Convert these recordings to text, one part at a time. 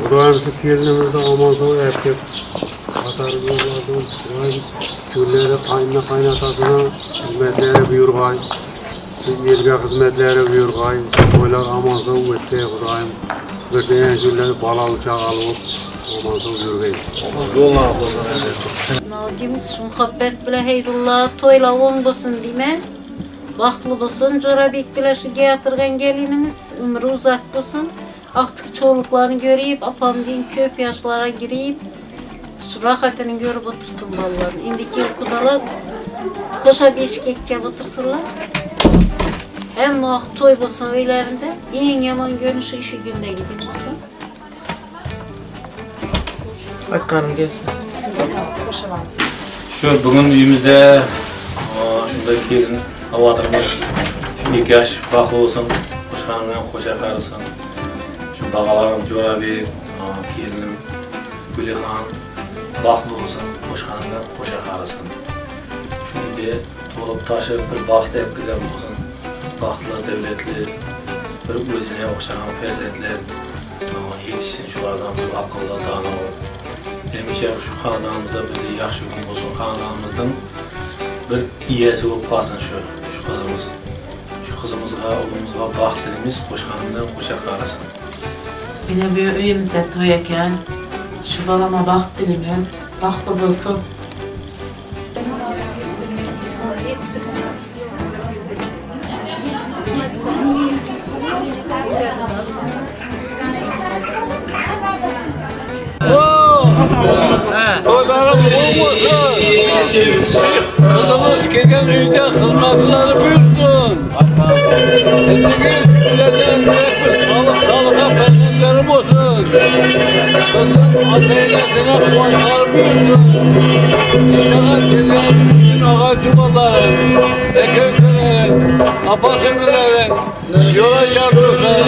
Kudayım şu gelinimizde aman sonra erkek atarı yollardım. Kudayım şunları kaynatasına hizmetlere buyurgay. Yerge hizmetlere buyurgay. Böyle aman sonra öteye kudayım. Bir de en şunları bala uçak alıp aman sonra buyurgay. Nalgimiz muhabbet bile heyrullah toyla olmasın diymen. Vaklı olsun, Corabek bile şu getirgen gelinimiz ömrü uzak olsun. Artık çoluklarını göreyip, apam deyin köp yaşlara gireyip, şu rahatını görüp otursun ballarını. İndiki kudalar koşa beşikekке otursunlar. Hem vakit toy olsun öylerinde, en yaman görünüşü işi günde gidip olsun. Bakalım gelsin. Şu bugün uyumuzda şunda gelin havatırmış. Şu 2 yaş baklı olsun, koşkanımdan koşa karısın. Şu bağalarım Corabek, gelinim Gülihan baklı olsun, koşkanımdan koşa karısın. Şunu de tolup taşıp bir baktı etkilem olsun. Baktılar devletli, bir özüne okşanan perzentler yetişsin şulardan bir akılda tanı. Demişler şu xanadağımızda bir yaxşı gün olsun, xanadağımızdan bir iyesi olup kalsın şu kızımız. Şu kızımızga, oğlumuzga baxt dilimiz koşkanımdan koşa karısın. Yine bir üyemizde toy eken, şu balama bak dilim hem baklı olsun. Toylarım olmasın. Kızımız gelen üyde hizmetleri büyütsün. Ettiğiniz ülkeden bir sağlığa peşinlerim olsun. Kızım ateylesine kuvvetleri büyütsün. Çileğen bütün ağacımaların, eközlerin, apasıngilerin, yola yardımcılar,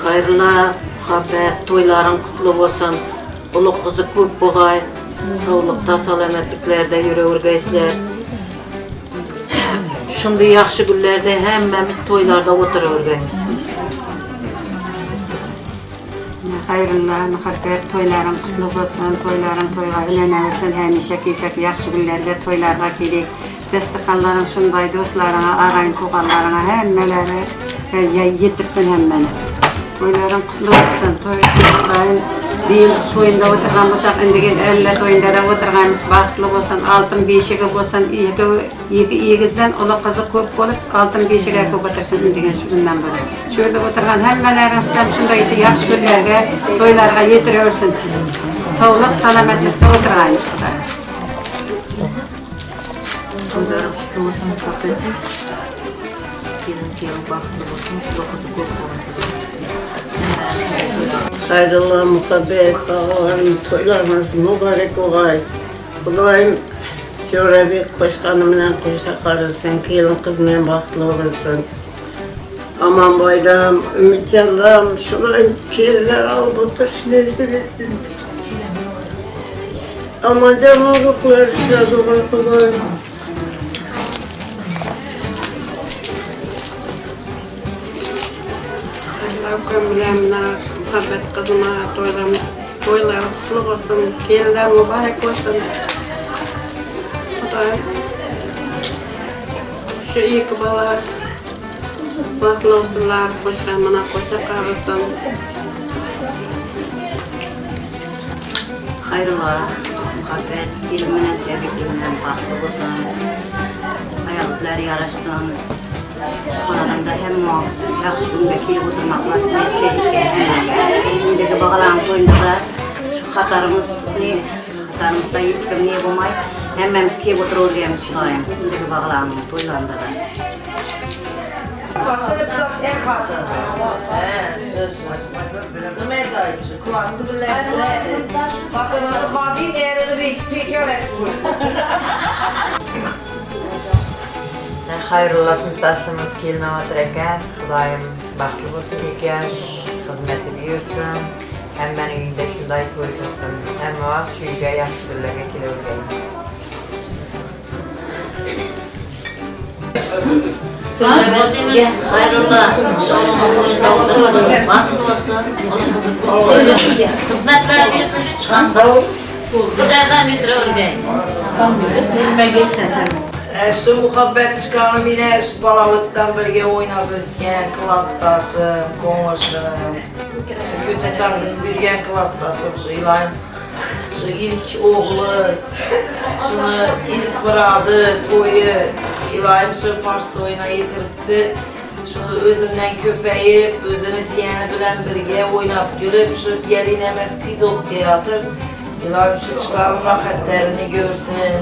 Hayırlı, muhabbet, toyların kutlu olsun. Ulu kızı köp boğay, sağlıkta, salametliklerde yürüyorgeysler. Şimdi yaxşı günlerde hemmemiz toylarda oturuyorgayız. Hayırlı, muhabbet, toyların kutlu olsun, toyların toyga bilenebilsin, hemişe keysek yaxşı günlerde toylarga kelek. Destekçilerin şunday dostlarına, ağayın toğallarına hemmeleri yetirsin hemmeni. Toyların kutlu olsun, toyların bir toyunda oturgan bolsak, indigin 50 toyunda da oturganımız baxtlı olsun, altın beşigi olsun, iki igizden ulu kızı köp bolup, altın beşigi köp otursun indigin şu günden böyle. Şurada oturgan hemmelerin islam şunday yaxşı günlerge, toylarga yetiriyorsun. Sağlık, salametlikte oturganımız kadar. Toyların kutlu olsun, muhabbeti. Gelin baxtlı olsun, ulu kızı köp bolup. Hayırlı muhabbet, ağalarım, toylarımız mübarek olay. Kudayım Corabek koşkanımdan koşa karılsın, gelin kızımdan baktlı olursun. Aman bayram, Ümitcan'ım, şurayı keliler alıp otur, neyse bilsin. Aman canım ruhlar işler olur Kudayım. Gömülemler, muhabbet kızıma, toylar kutlu olsun, keliler mübarek olsun. Kudayım, şu iki bala, baklı olsunlar, koşamına koşa karılsın. Hayırlı, muhabbet, dilimine, tebriklimine baxtlı olsun. Ayakları yaraşsın. Xonadanda hem yaxşı günge kelip oturmakla meselelikке hem indiki bağlan toyunda da şu xatarımızda hiç kim ne bulmay hemmemiz kelip otururgemiz şunayım indiki bağlan toylarında da. Sınıftaş en katı. Demek acayip şu klaslı birleştiresin. Bakın onu kadim yerini pek öğretmiyor. Hayırlı sınıftaşımız kelin avatiraka. Xudoyim baxtli bo'lsin, 2 yosh xizmat ediyorsun. Hamma uyingda shunday to'y qilsin. Hamma vaqt shu uyga yaxshi kunlarga kelaveramiz. Sözleriniz hayırlı, şoğlunu koşuyorsunuz, vakti olsun, onun kızı hizmet veriyorsun şu çıkan. Güzelden götürüyorum. Elime geçsen sen. Şu muhabbet çıkanım yine şu balalıktan birge oynab o'sgan klassdaşım, ko'ngilshim. Şu ko'cha chang'itib yurgan klassdaşım, şu iloyim. Şu ilk o'g'li, shuni ilk biradi, to'yi, iloyim şu fars to'yina yetiribdi. Shuni o'zimdan ko'payib, o'zini jiyani bilan birga o'ynab yurib, shu gelin emas qiz bo'lib kelayotir. İloyim şu chiqarib rohatlarini ko'rsin.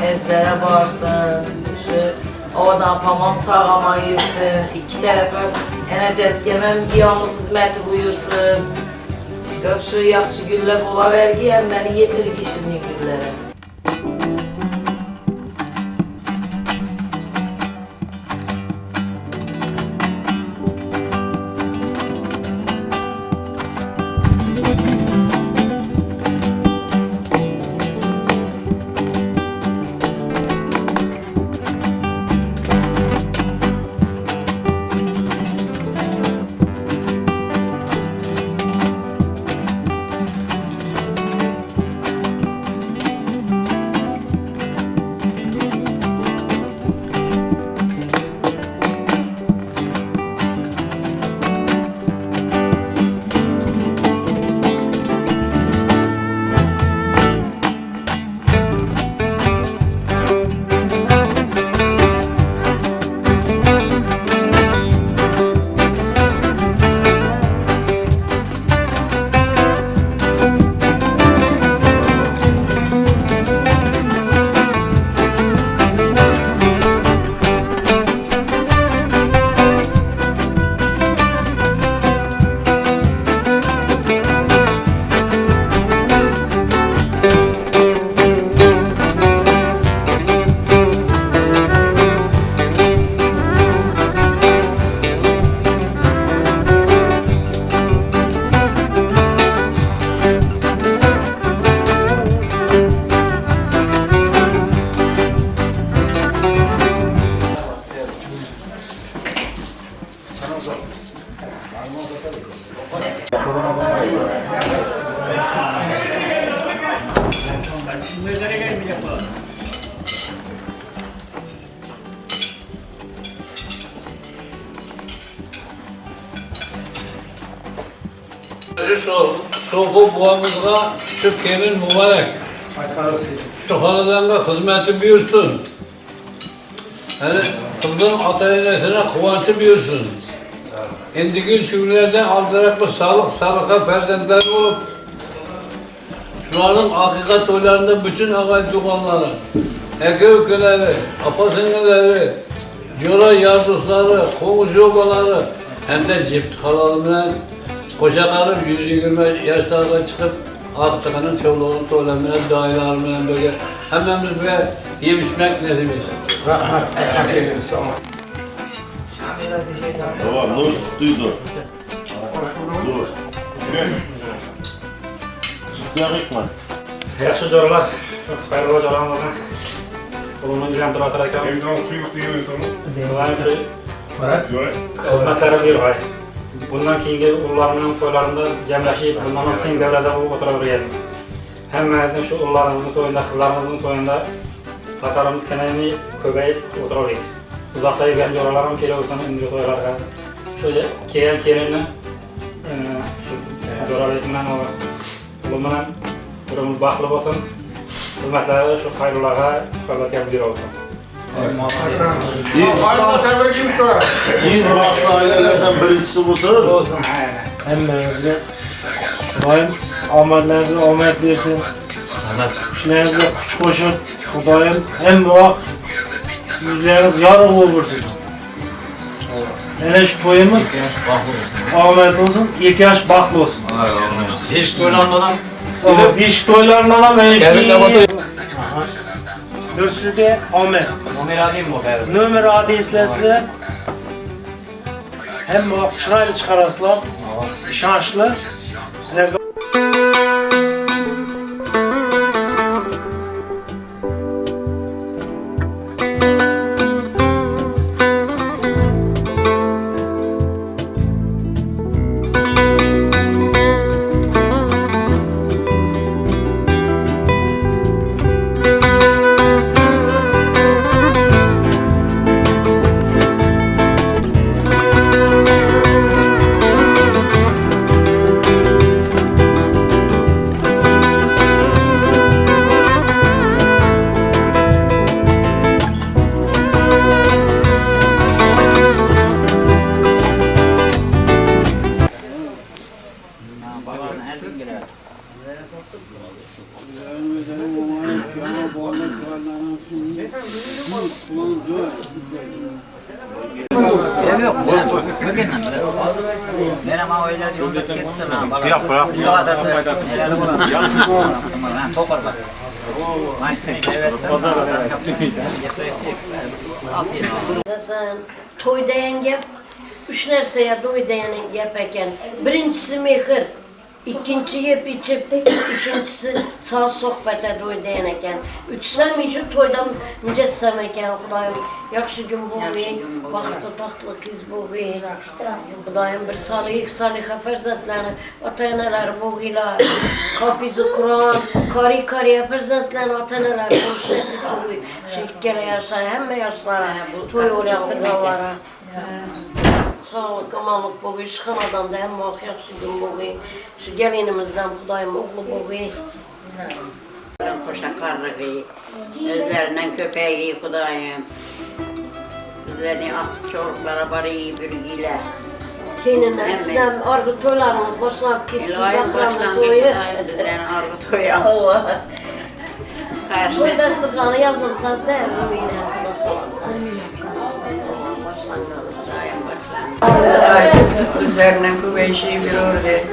Ezlere varsın, şu ovadan pamam sağlama yürüsün, 2 tarafa enecek gemem giyanlık hizmeti buyursun. Çıkıp şu yaxşı gülle bula vergi hem beni yetir kişinin güllere. Sofu boğamızda şu kelin mübarek. Şu hanedanla hizmeti buyursun. Yani kızın atayınesine kıvancı buyursun. İndiki şükürlerden aldırak bir sağlık, sağlıka perzentler olup şuanın hakikat toylarında bütün ağay dumanları, eke ülkeleri, apasengeleri, yola yardımcıları, komşu obaları hem de cipt halalarına koşakarım 120 yaşlarına çıkıp Aktıkan'ın çoluğunun toylarına, dairelerine böyle hemimiz böyle yemişmek nesimiz. Rahmet. Tamam, Nur, duydu. Dur. Sütüye gitme. Yaxşı joralar, hayırlı joralarımızın kulunu ilgilentirip atarken Evden okuyup diyeyim sana. Ulan şu Yok. hizmetleri bir ay. Bundan keyingi ullarının toylarında cemleşip bundan keyingi devrede oturabiliriz. Hemmemizin şu ullarımızın toyunda, kızlarımızın toyunda Katarımız kenayını köpeyip oturabiliriz. Uzakta yürüyen joralarım geliyorsan indiri toylarga. Şu keyen kelinle şu joralarından olur. Bundan durumumuz baxtlı olsun. Hizmetleri şu hayırlılara kalıtken bir olsun. İyi bıraktı ailelerden birincisi busun. Olsun. Hemmenizge Xudoyim omadlaringizni omad bersin. İşlaringizni kuch qo'shib, Xudoyim hamma vaqt yuzlaringiz yorug' bo'lib tursin. Hele şu toyumuz Ahmet olsun, 2 yaş baklı olsun. Hiç toylanmadan Hiç toylarından ben gelin Nürsü'de Ahmet. Nömer adreslesi hem çıraylı çıkarasılar, şanslı. Size Toy deyen gep, üç nerseye toy deyenin gep eken. Birincisi mehir, ikinci yep içip, üçüncüsü sağ sohbete toy deyen eken. Üçsem içip toydan mücessem eken Kudayım. Yakşı gün buğuyi, vakti tahtlı kız buğuyi. Kudayım bir salih, saliha ferzatlarını, vataneler buğuyla, kafizi Kur'an, kari ferzatlarını, vataneler buğuyi. Şekkere yaşa, hem yaşlara, toy olarak tırnalara. Sağlık, amallık buğuyi, çıkan adam da hem vak yakşı gün buğuyi. Şu gelinimizden Kudayım oğlu buğuyi. Koşa karlığı, özlerinden köpeği Kudayım. Bizlerini atıp çocuklara barıyı bürgüyle. Kendine İslam argı toylarımız başlanıp gitti. İlahi başlanıp gitti bizlerin argı toya. Toy dastıklarını yazılsa der Rumine. Üzlerinden kuvveyşi bir ordu.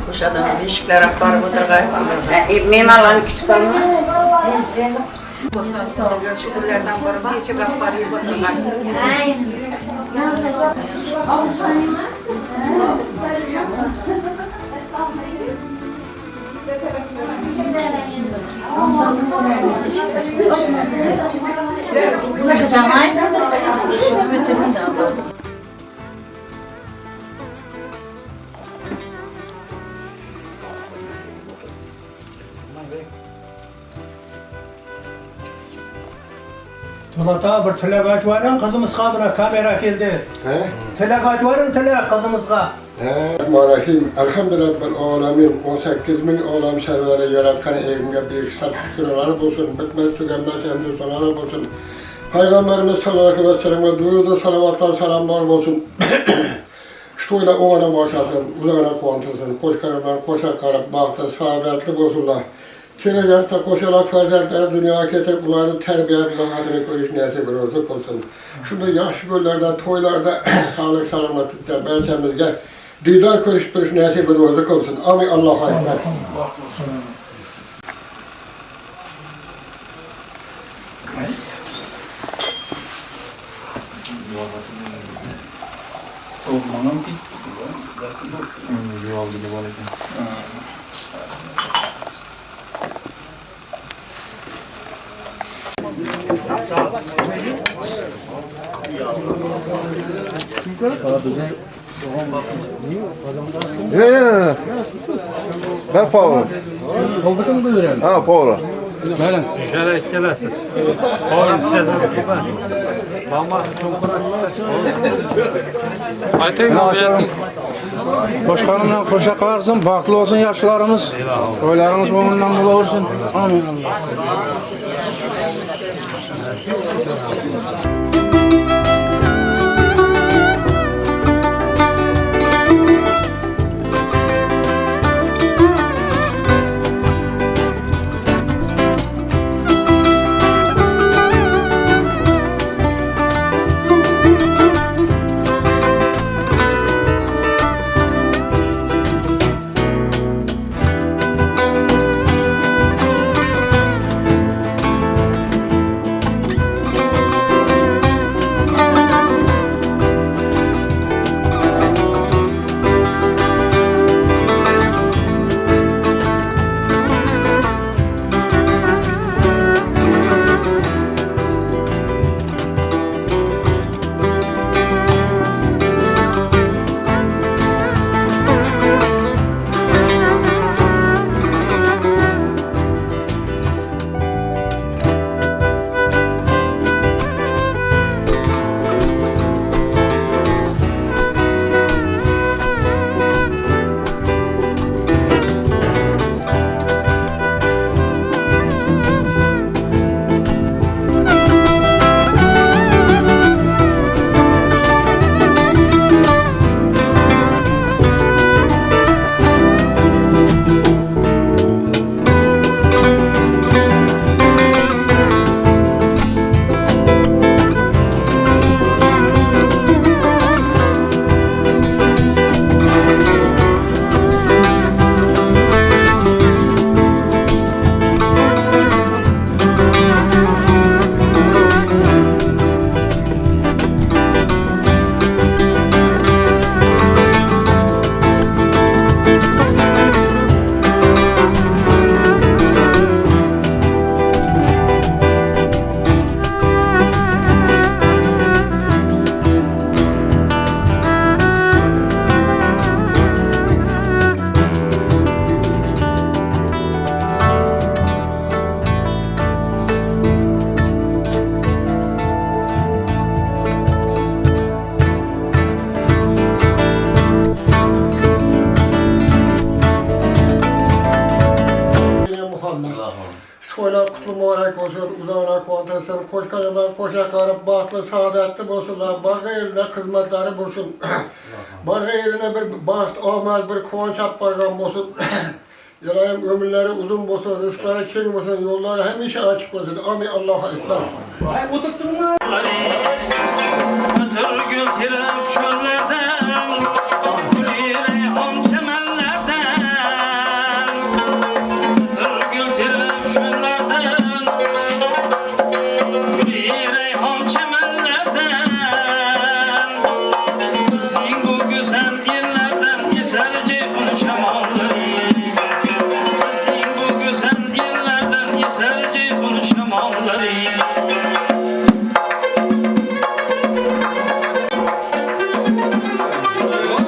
Kuşadan ilişkiler akbar bu da mimarların kütüphanı. Şükürlerden barı bir şey akbar iyi bakıyorlar. Tulata bir telegat varın kızımızga buna kamera geldi. Telegat varın kızımızga. Bismillahirrahmanirrahim. Elhamdülillah alemin. 18 bin olam serveri yaratkan evimge bir kısa şükürler bulsun. Bitmez tükenmez emri sonar bulsun. Peygamberimiz sallallahu aleyhi ve sellem'e duyurdu salavatlar selamlar olsun. Şuyla oğana başlasın, uzağına kuantırsın. Koşkarından koşa karıp baktı, saadetli bulsunlar. Gelecekte koşarak ferzentleri dünyaya getirip bunların terbiye bilahadını görüş nasip olsun kılsın. Şimdi yaş günlerde, toylarda sağlık selametlikte berçemizge didar görüş nasip olsun kılsın. Amin. Allah'a emanet. Ja. Ben Paolo. Ah, Paolo. Gelin. Şöyle gelesiniz. Paolo sesini tutar. Mama Başkanımla koşa kalarsın, baklı olsun yaşlarımız. Toylarımız bundan bula olsun. Amin. Muhammed. Şöyle kutlu mübarek olsun, uzağına kontırsın, koşkanından koşa karıp, bahtlı, saadetli olsunlar, barga yerine hizmetleri bulsun. Barga yerine bir baht olmaz, bir kovanç bargan olsun. Yalayım ömürleri uzun olsun, rızkları keng olsun, yolları hemişe açık olsun. Amin Allah'a ıslah. Ötür gül tirem çöllerden, gül reyhan çemenlerden. Ötür gül tirem çöllerden, gül reyhan çemenlerden. Kızın bu güzel yerlerden eser ceyhun şamalları. Kızın bu güzel yerlerden eser ceyhun şamalları. Oh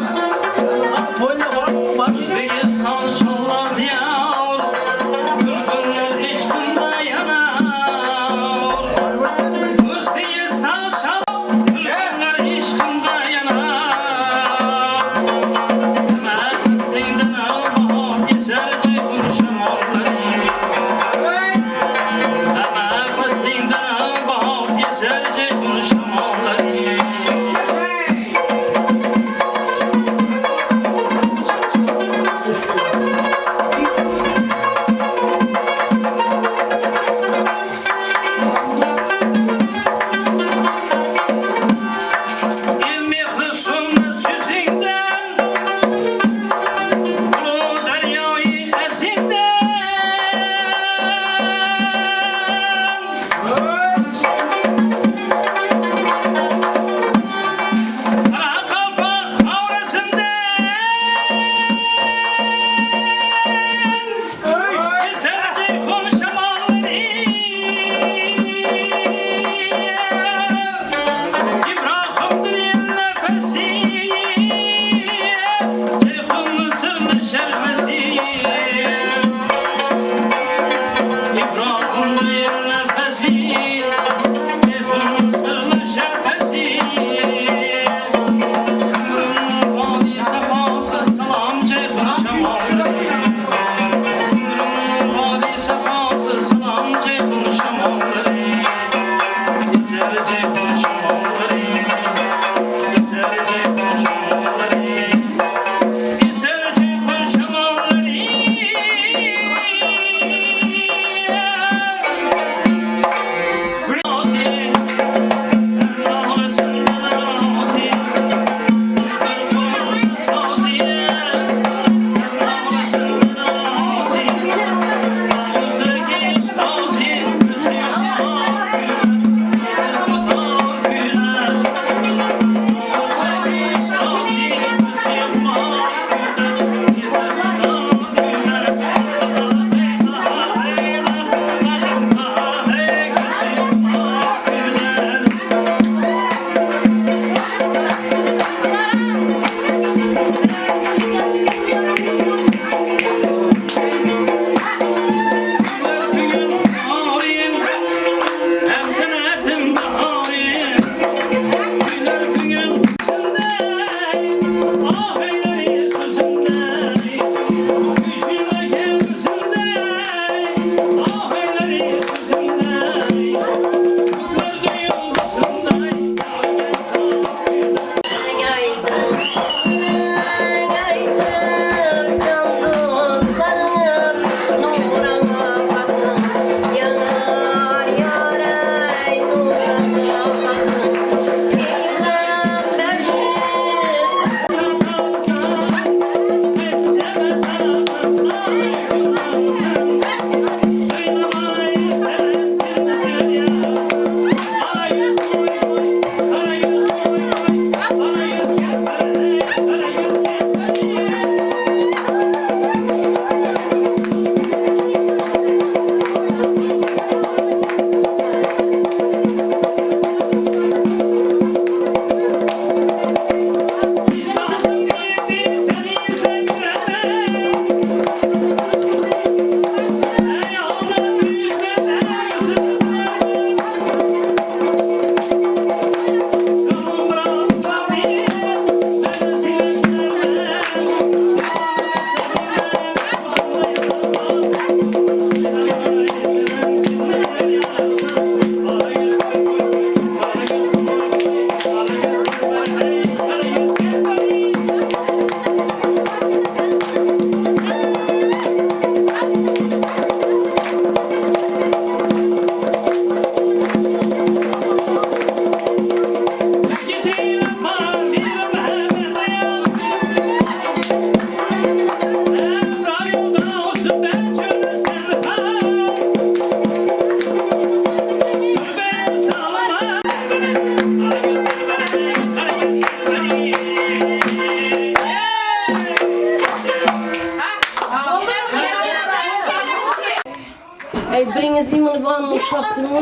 Biriniz iman varmış yaptırma.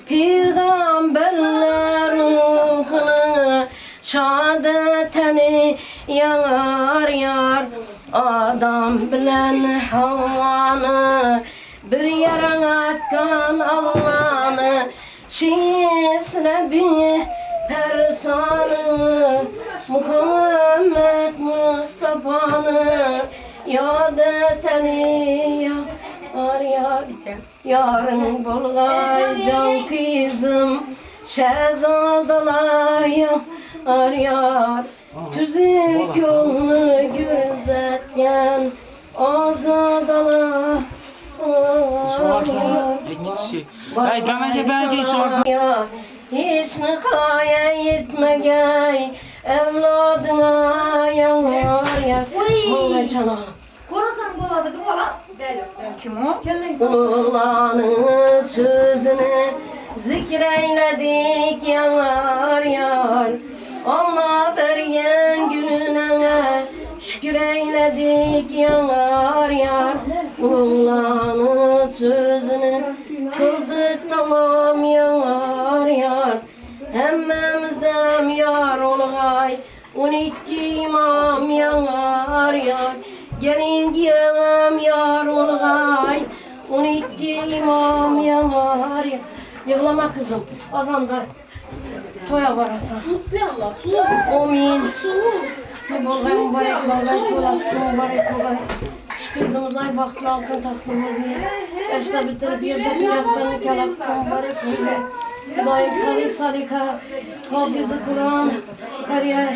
Peygamberler ruhuna şehadetini yanar yar. Adam bilen havanı bir yaran atkan Allah'ını şiisine bir persanı Muhammed Mustafa'nı yad eteni yar yar. Yarın bulgay can kızım şehzadalar yar yar. Tüzük yolunu gözetken azadalar Ay bana de belki sorsun. Hiç nihaya yetmegey evladına yar yar. Molla canım. Korasan boladı ki bola. Kim o? Allah'ın sözünü zikreyledik yar yar. Allah bergen gününe şükür eyledik yar yar. Allah'ın sözünü kıldık tamam yar yar. Hemmemizem yar olgay 12 imam yar yar. Gelin gelem yar olgay 12 imam yar yar. Yıglama kızım azanda toya varasa. Amin. Bolgay mübarek bolgay tolasın mübarek olgay. Şu kızımıza baktı altın taktığımız diye. Yaşta bitirip yedek yaptığını kelak mübarek olgay. Daim salik salika, hafızı Kur'an, kariyer,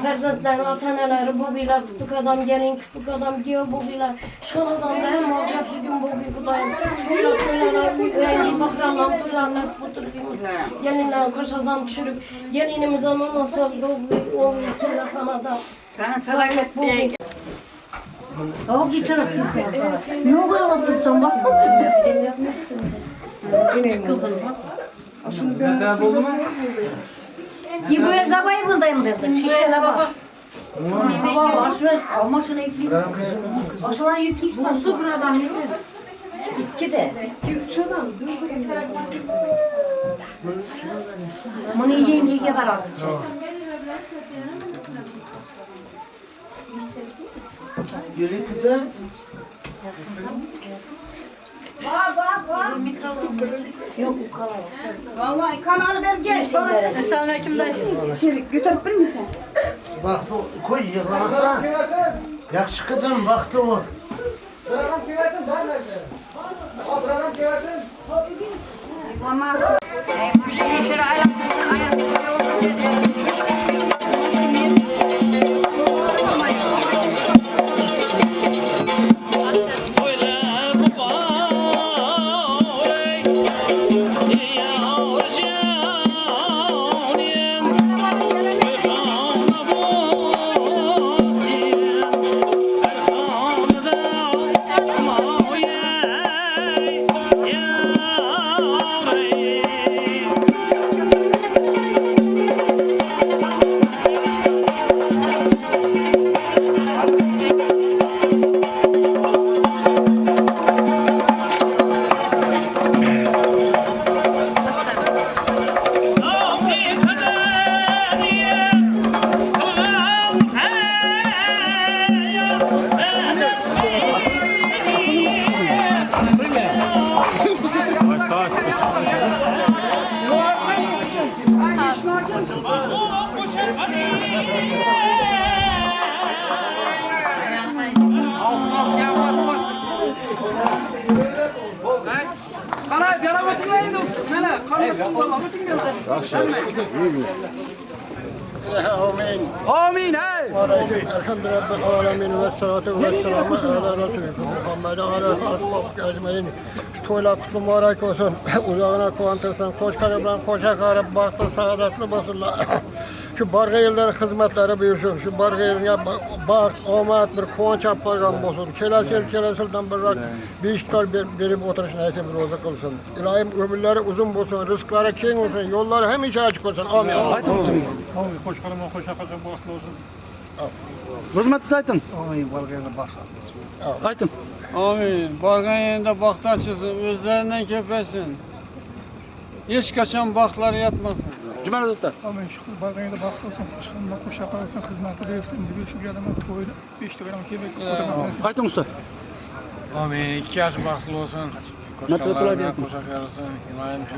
ferzatların ataneleri bu bila, küçük adam gelin, küçük adam diyor bu bila. Şu adam da hem olacak bugün bu gibi dayım. Tuylatlarına, rengi bakranlar, tuylarlar, bu türlüğümüz. Gelinler koşadan düşürüp, gelinimiz ama nasıl o tuylatlarına Sana sadakat bey. O gitar kızım. Ne olur alabilirsen bakma. Mesela buldu mu? Bu ev zabayı buradayım dedi. Şişeler bak. Baba aşver alma şunu ekleyin. Aşılan yüklüsün. Bozdu bir adam ne? İki de. 2-3 adam. Bunu yengeye var azıcık. Yürü kızım. Yok bu kadar. Vallahi kanalı ver gel. Selamünaleyküm dayı. Şerik götürüp bir misin? Baktı koy yıkamasa. Yakşı kızım baktı o. Ama şöyle Altyazı Amin. Amin hey. Elhamdülillah alemin ve salatu ve selamu ala Resulü Muhammed ala asbab ecmaîn. Toylar kutlu mübarek olsun. Uzağına kuantırsın. Koç karablan koşa karab bahtı saadetli basınlar. Şu barga yılların hizmetleri büyüsün. Şu barga yılına baht, omat bir kuanç yapargan olsun. Çelesilden bir beşikler verip oturuşun neyse bir roza kılsın. İlahim ömürleri uzun olsun, rızkları keng olsun, yolları hem içe açık olsun. Amin. Amin. Koç karablan koşa karab bahtı olsun. Hürmetli aytın. Amin. Barga yılında bahtı. Aytın. Amin. Bargan yerinde bahtı açılsın, özlerinden köpesin. Hiç kaçan bahtları yatmasın. Cümle zıttı. Amin. Şükür barga yılında bahtı olsun. Başkanına koşa karasın, hizmeti büyüsün. Dibül şu geleme toyda. 5 toydan kebek. Aytın usta. Amin. 2 yaş bahtlı olsun. Koşkalarına koşak yarasın. İlayim şu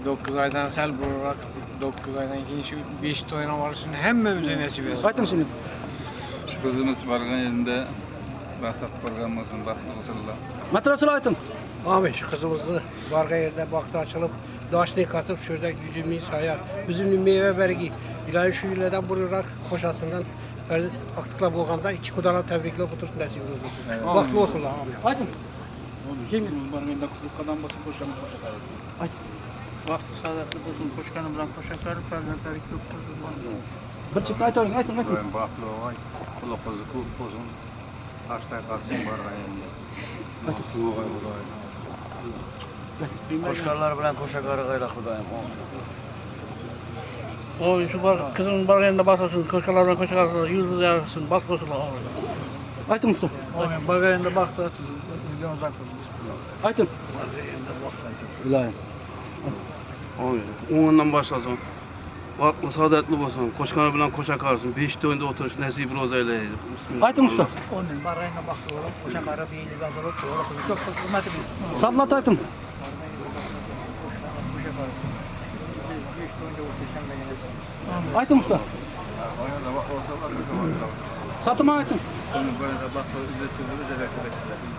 9 aydan sel bularak 9 aydan keyin şu 5 toyuna varsın. Hemmemize nasip etsin. Aytın şimdi. Şu kızımız bargan yerinde bahtat bargan olsun, bahtlı olsunlar. Matrasıl aytın. Amin. Şu kızımızı barga yerinde bahtı açılıp daşlığı katıp şurada gücümü sayar. Üzümlü meyve vergi. İlahi şu illerden vurarak koşasından aktıkla boğanda iki kudala tebrikle otursun nasip olsun. Bahtlı olsunlar. Amin. Aytın. Şimdi barga yerinde kızıp kazanmasın koşanı koşa karasın. Aytın. Bahtı saadetli olsun. Koşkanı bırak koşa karı. Perden tebrikle otursun. Bir çift aytın. Aytın. Bahtlı olay, kulu kuzu kul olsun. Taştay kalsın bargan yerinde. Bahtlı olay olay. Koşkarlar bilen koşakarı gayla Hudayım. O şu kızın bargayında basasın, koşkalarına koşarsın, yüzü yarsın, bas koşular. Aytın usta. Amin. Bargayında baktı açılsın, bizden uzak olsun. Aytın. İlahi. Ondan başlasın. Vaklı saadetli olsun. Koşkanı bilen koşa karsın. 5 toyunda oturuş nasip roza eyleydi. Bismillah. Aytın usta. Onun bargayında baktı oğlum, koşakarı bir iyilik azalıp, çok hizmet ediyorsun. Sallat aytın. Aytın usta. Satım aytın.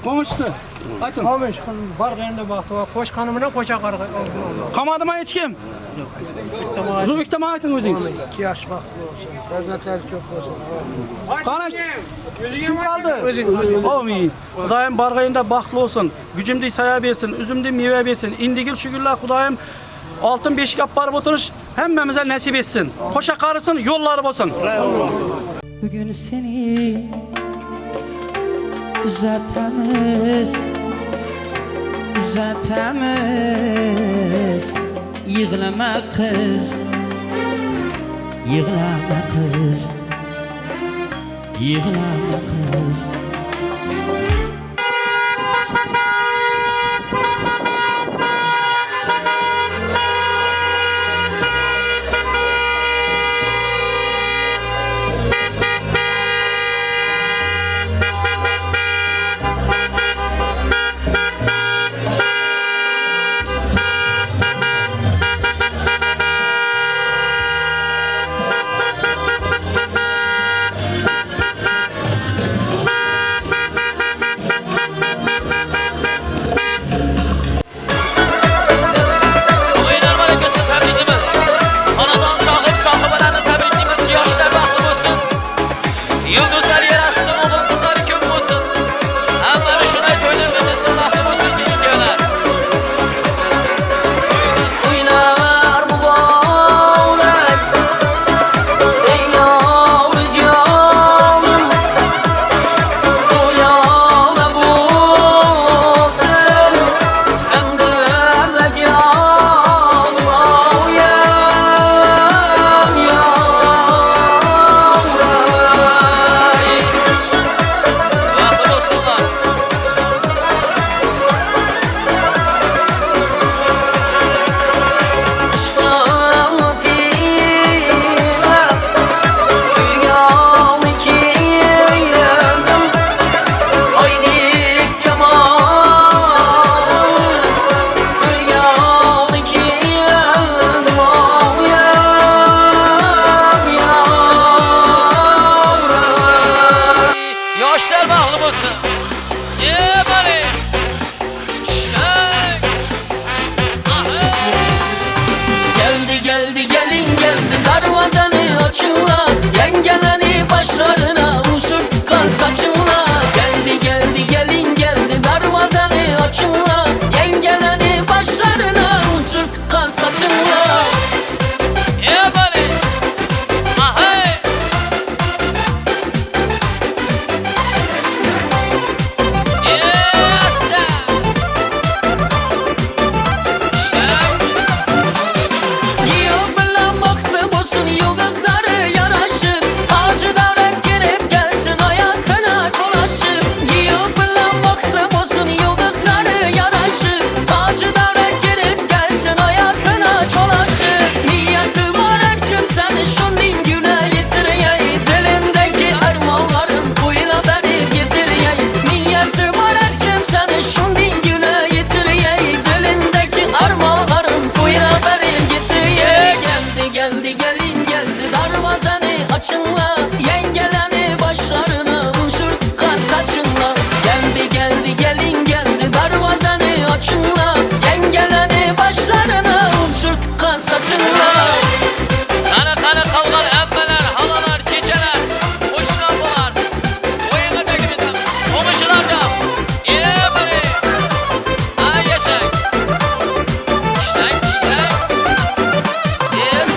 Komşusu. Aytın. Amin. Bargayında baktı, koşkanımına koşakarı. Kamadıma hiç kim? Rübükte aytın özünüz. 2 yaş baktı olsun, hizmetler çok olsun. Kana kim kaldı? Amin. Hudayım bargayında bahtlı olsun. Gücümde saya versin, üzümde meyve versin. İndigil şükürler Hudayım. Altın beşik yapar oturuş hemmemize nasip etsin. Koşa karısın, yolları olsun. Bugün seni uzatamiz, yığlama kız, yığlama kız, yığlama kız. Yengeleni başlarına uçurtkan saçınla. Geldi geldi gelin geldi darvazanı açınla. Yengeleni başlarına uçurtkan saçınla. Ebali ahey. Yıldızları yaraşır, Hacı Davlet gelip gelsin ayakına kol açır. Giyip lan baktım olsun yıldızları yaraşır, Hacı Davlet gelip gelsin ayakına kol açır. Niyeti var her kimsenin şundin güne getireyim, dilindeki armağanların buyla beni getireyim. Niyeti var her kimsenin şundin güne getireyim, dilindeki armağanların buyla beni getireyim. Geldi geldi gelin geldi darvazanı açınla. Yengeleni başlarına uçurtkan saçınla. Geldi geldi gelin geldi darvazanı açınla. Yengeleni başlarına uçurtkan saçınla. Kara kara kalgan emmeler, halalar, çiçeler, kuşlar, oyuna tekiminden, komşularda, ile bari, ay yaşay,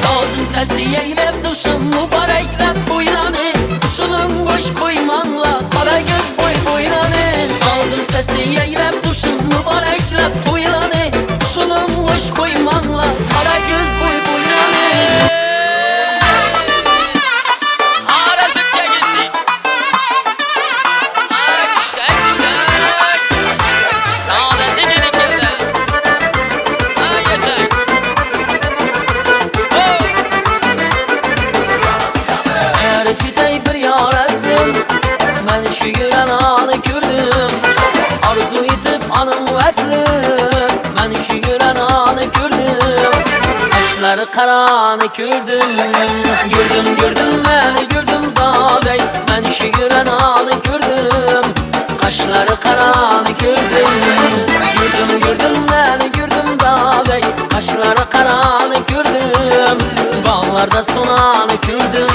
sazın sesi yeğlep duşum mübareklep boylanı. Usulun boş koymanla kara göz boy boylanı. Sazın sesi yeğlep duşum mübareklep boylanı. Usulun boş koymanla kara göz boy boylanı. Arazıkça gitti. Saadetli gelip geldi. Ay yaşay. Bir yar ezdim, ben şu gülen anı gördüm. Arzu edip anım veslim, ben şu gülen anı gördüm. Kaşları karanı gördüm, gördüm gördüm beni gördüm da bey. Ben şu gülen anı gördüm, kaşları karanı gördüm. Gördüm gördüm beni gördüm da bey. Kaşları karanı gördüm, bağlarda sonanı gördüm.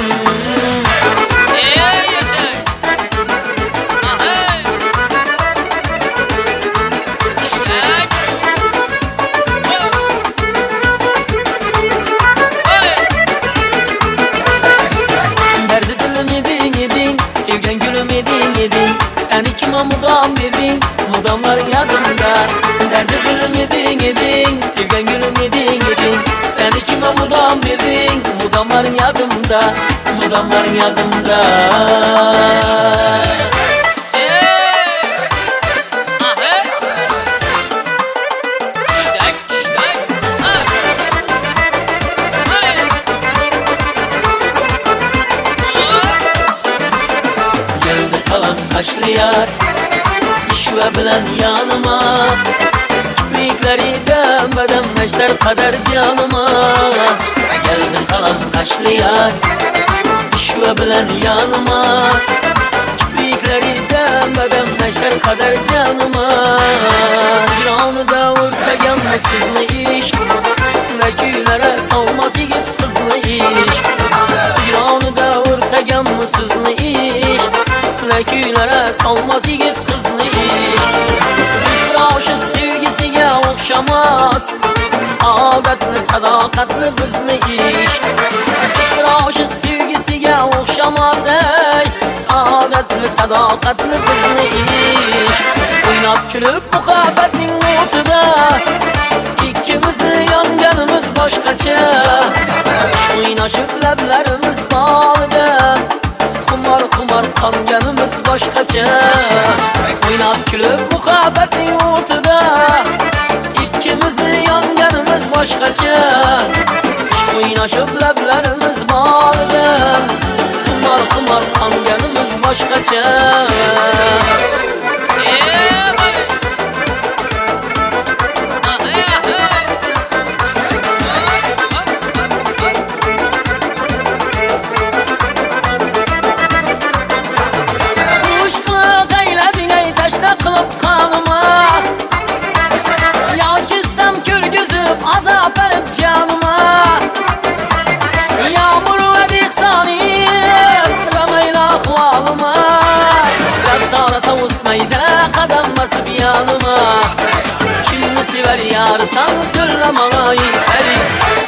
Derdi dilim yedin yedin, sevgen gülüm yedin yedin. Seni kime mudam verdin, mudamlar yadımda. Derdi dilim yedin yedin, sevgen gülüm yedin yedin. Seni kime mudam verdin, mudamlar yadımda, mudamlar yadımda. Kaşlı yar, işve bilen yanıma. Kiprikleri dönmeden neşter kadar canıma. Geldin kalan kaşlı yar, işve bilen yanıma. Kiprikleri dönmeden neşter kadar canıma. Canı da vurtayan mısızlı iş, Nekülere salmaz yiğit kızlı iş. Canı da vurtayan mısızlı iş, Nekülere salmaz yiğit kızlı iş. Hiçbir aşık sevgisiye okşamaz, saadetli sadakatli kızlı iş. Hiçbir aşık sevgisiye okşamaz ey, saadetli sadakatli kızlı iş. Oynap gülüp muhabbetin ortada, İkimizi yanganımız başkaça. Oynaşıp leblerimiz bağlıda, kumar kumar kanganımız başkaça. Oynap gülüp muhabbetin ortada, İkimizi yanganımız başkaça. Oynaşıp leblerimiz bağlıda, kumar kumar kanganımız başkaça. Kılıp kanıma, ya küstem kör gözüm azap verip canıma. Yağmur ve diksaniyim, yanıma. Kimni sever yarsan söyle bana yeter.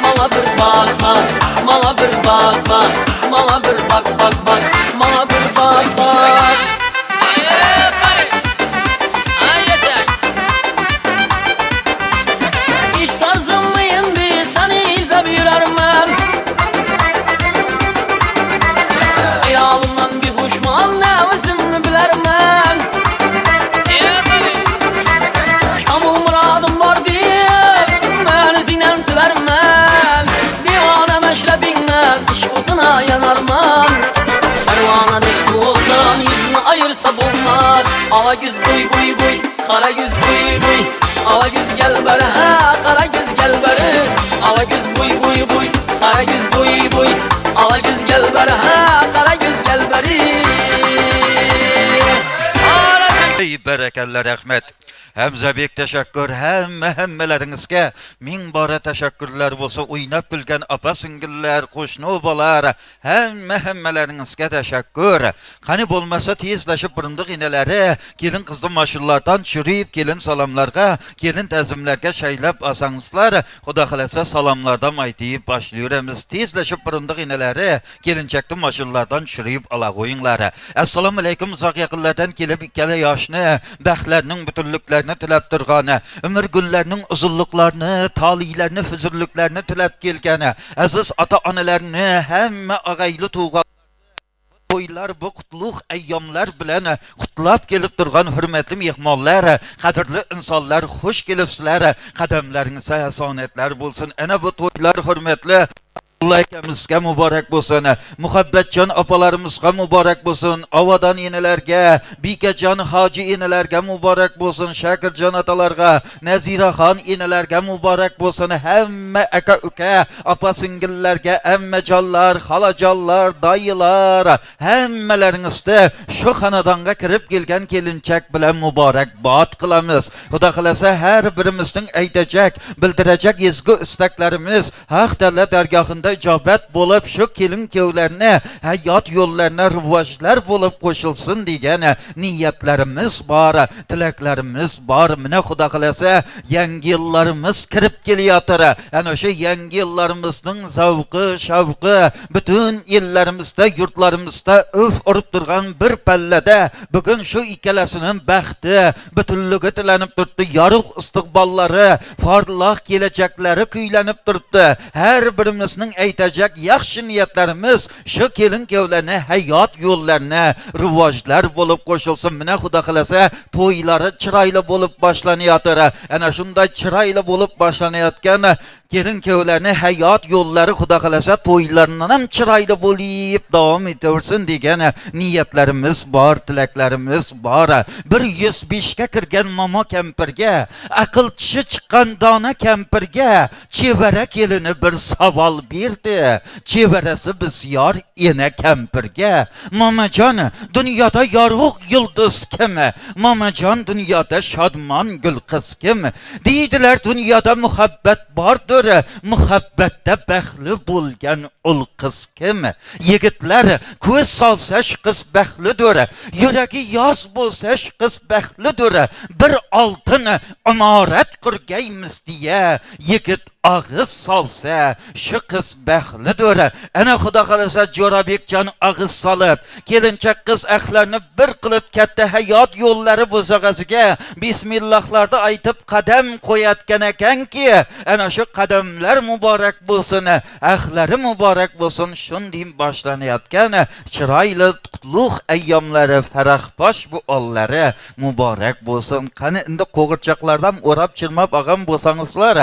Bana bir bak bak, bana bir bak bak, bana bir bak bak bak, bana bir bak bak. İş tarzım mıyım bir seni izlep yürermem. Ayağımdan bir hoşman nevzimni bilermem. Kamul muradım var deyip beni zinentirermem. Divane meşrebinle iş otuna yanarmam. Pervane dik olsan yüzünü ayırsa bulmaz. Ava güz buy buy buy, kara güz buy buy. Ava güz gel beri ha, kara güz gel beri. Ava güz buy buy buy, kara güz buy buy. Ava güz gel beri ha, kara güz gel beri. Ey berekeller rahmet. Hem bek teşekkür hemmeleringizge ming bara teşekkürler bolsa oynap gülgen apa singiller, qo'shni bolar hemmeleringizge teşekkür. Qani bolmasa tezleşip burunduq ineleri kelin qızdı maşullardan çürüyüp kelin salamlarga, kelin tazimlerge shaylab asangızlar. Xudo xolasa salamlardan aytib başlayırız. Tezleşip burunduq ineleri kelinchakni maşullardan çürüyüp ala qo'yinglar. Assalomu alaykum uzoq yaqinlardan kelib ikkala yoshni baxtlarning bütünlüklerini tilab turgani, ömür güllerinin uzunluklarını, talihlerini, füzurluklarını tilab kelgani, aziz ata-onalarni, hemme ağaylı tuğalarni to'ylar bu qutlug' ayyomlar bilan qutlab kelib turgan hurmatli mehmonlar, qadrli insonlar, xush kelibsizlar. Qadamlaringizga hasonatlar bo'lsin. Ana bu to'ylar hurmatli Allah ekamizga muborak bo'lsin. Muhabbatjon opalarimizga muborak bo'lsin. Avadan enelarga, Bikajon hoji enelarga muborak bo'lsin. Shakirjon otalarga, Naziraxon enelarga muborak bo'lsin. Hamma aka uka, opa singillarga, ammajonlar, xolajonlar, dayılar, hammalaringizga shu xonadonga kirib kelgan kelinchak bilan muborakbod qilamiz. Xudo xolasa har birimizning aytajak, bildirajak ezgu istaklarimiz Haq Taolo dargohida ijobat bo'lib shu kelin kuyovlarni hayot yo'llarına rivojlar bo'lib qo'shilsin degan niyatlarimiz bor, tilaklarimiz bor. Mana Xudo xolasa yangi yillarimiz kirib kelayotir. Ana o'sha yangi yillarimizning zavqi, shavqi butun yillarimizda, yurtlarimizda o'f urib turgan bir pallada bugun shu ikkalasining baxti, butunligi tilanib turibdi. Yorug' istiqbollari, porloq kelajaklari kuylanib turibdi. Har birimizning aytacak yaxshi niyatlarimiz shu kelin kuyovlarni hayot yo'llarini rivojlar bo'lib qo'shilsin. Mana Xudo xolasa to'ylari chiroyli bo'lib boshlanayotir. Ana shunday chiroyli bo'lib boshlanayotgan kelin kuyovlarni hayot yo'llari Xudo xolasa to'ylardan ham chiroyli bo'lib davom etaversin degan niyatlarimiz bor, tilaklarimiz bor. 105 ga kirgan momo kampirga, aql tishi chiqqan dona kampirga chevara kelini bir savol berdi. Chevarasi bisyor ena kampirga, momajon dunyoda yorug' yulduz kim? Momajon dunyoda shodmon gul qiz kim? Deydilar dunyoda muhabbat bordir, muhabbatda baxtli bo'lgan ul qiz kim? Yigitlar ko'z solsa shu qiz baxtlidir, yuragi yoz bo'lsa shu qiz baxtlidir. Bir oltin imorat qurgaymiz deya yigit ağız solsa shu qiz baxtlidir. Ana Xudo xolasa Jo'rabekjon ağız solib kelinchak qiz ahlarni bir qilib katta hayot yo'llari bo'zag'asiga bismillahlarda aytib qadam qo'yatgan ekanki, ana shu qadamlar muborak bo'lsin, ahlari muborak bo'lsin. Shunday boshlanayotgan chiroyli qutlug' ayyomlari, farahbosh bu onlari muborak bo'lsin. Qani endi qo'g'irchoqlardan o'rab chirmab olgan bo'lsangizlar,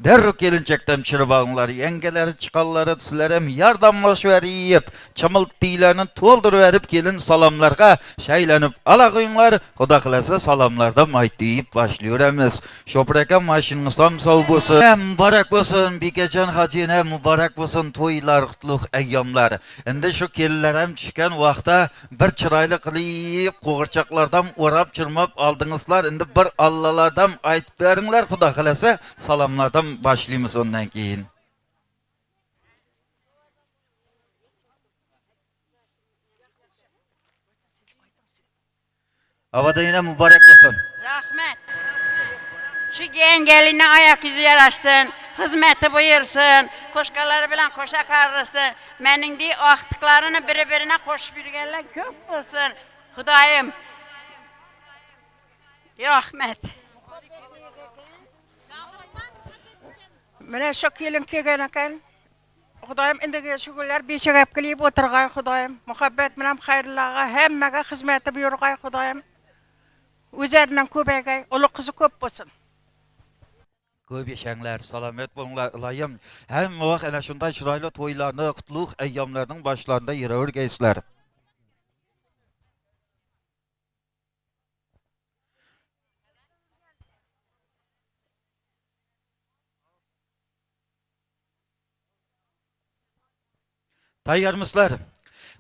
darrov kelinchakdan chirib olinglar. Yangalari chiqqanlari sizlar ham yordamlashaverib, chamiltiylarni to'ldirib berib kelin salomlarga shaylanib ala qo'yinglar. Xudo xolasa salomlardan aytib boshlayveramiz. Shopir aka mashinangizdan sog' bo'lsin. Muborak bo'lsin. Bekajon hojina muborak bo'lsin. To'ylar, qutlug' ayyomlar. Endi shu kelinlar ham tushgan vaqtda bir chiroyli qilib qo'g'irchoqlardan o'rab chirmab oldingizlar. Endi bir Allohlardan aytib beringlar. Xudo xolasa salomlardan boshlaymiz ondan keyin. Avada yine mübarek olsun. Rahmet. Şu geline ayak yüzü yaraşsın, hizmeti buyursun, koşkaları bilen koşa karırsın. Menin de aktıklarını birbirine koşup yürüyenler köp olsun. Hudayım. Rahmet. Mene şu kelin kelgen Hudayım indege şükürler bir şegap kilip oturgay Hudayım. Muhabbet bilen hayırlaga hemmege hizmeti buyurgay Hudayım. Üzerinden köbeygay, ulu kızı köp olsun. Köp yaşanglar, salamet bolinglar ilayim. Hem vaqt ana shunday chiroyli to'ylarni, qutlug' ayyomlarning boshlarida yuravergaysizlar. Tayyormisizlar?